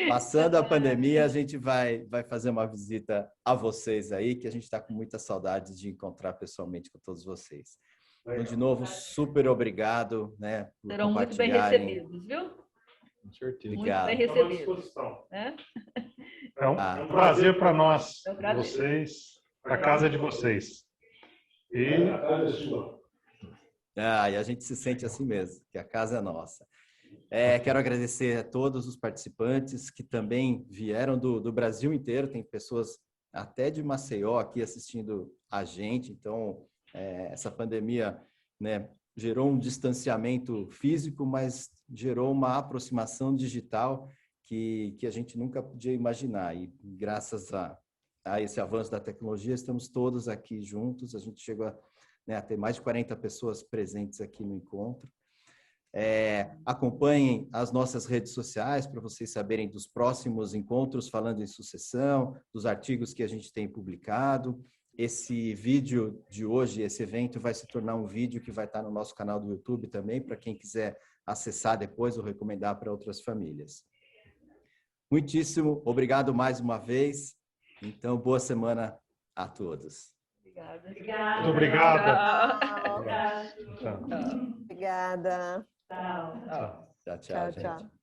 Speaker 1: Passando a pandemia, a gente vai fazer uma visita a vocês aí, que a gente está com muita saudade de encontrar pessoalmente com todos vocês. Então, de novo, super obrigado, né?
Speaker 4: Serão muito bem recebidos, viu?
Speaker 5: Com certeza.
Speaker 1: Obrigado.
Speaker 4: Muito bem recebidos. Né?
Speaker 5: É um prazer para nós,
Speaker 4: É um prazer.
Speaker 5: vocês, a casa é de vocês. E a casa é sua.
Speaker 1: E a gente se sente assim mesmo, que a casa é nossa. Quero agradecer a todos os participantes que também vieram do Brasil inteiro, tem pessoas até de Maceió aqui assistindo a gente, então essa pandemia, né, gerou um distanciamento físico, mas gerou uma aproximação digital que a gente nunca podia imaginar, e graças a esse avanço da tecnologia, estamos todos aqui juntos, a gente chegou a ter mais de 40 pessoas presentes aqui no encontro. Acompanhem as nossas redes sociais para vocês saberem dos próximos encontros falando em sucessão, dos artigos que a gente tem publicado. Esse vídeo de hoje, esse evento, vai se tornar um vídeo que vai estar no nosso canal do YouTube também, para quem quiser acessar depois ou recomendar para outras famílias. Muitíssimo obrigado mais uma vez. Então, boa semana a todos.
Speaker 4: Obrigada.
Speaker 5: Muito obrigado.
Speaker 3: Obrigada.
Speaker 4: Tchau.
Speaker 1: Tchau, tchau, gente.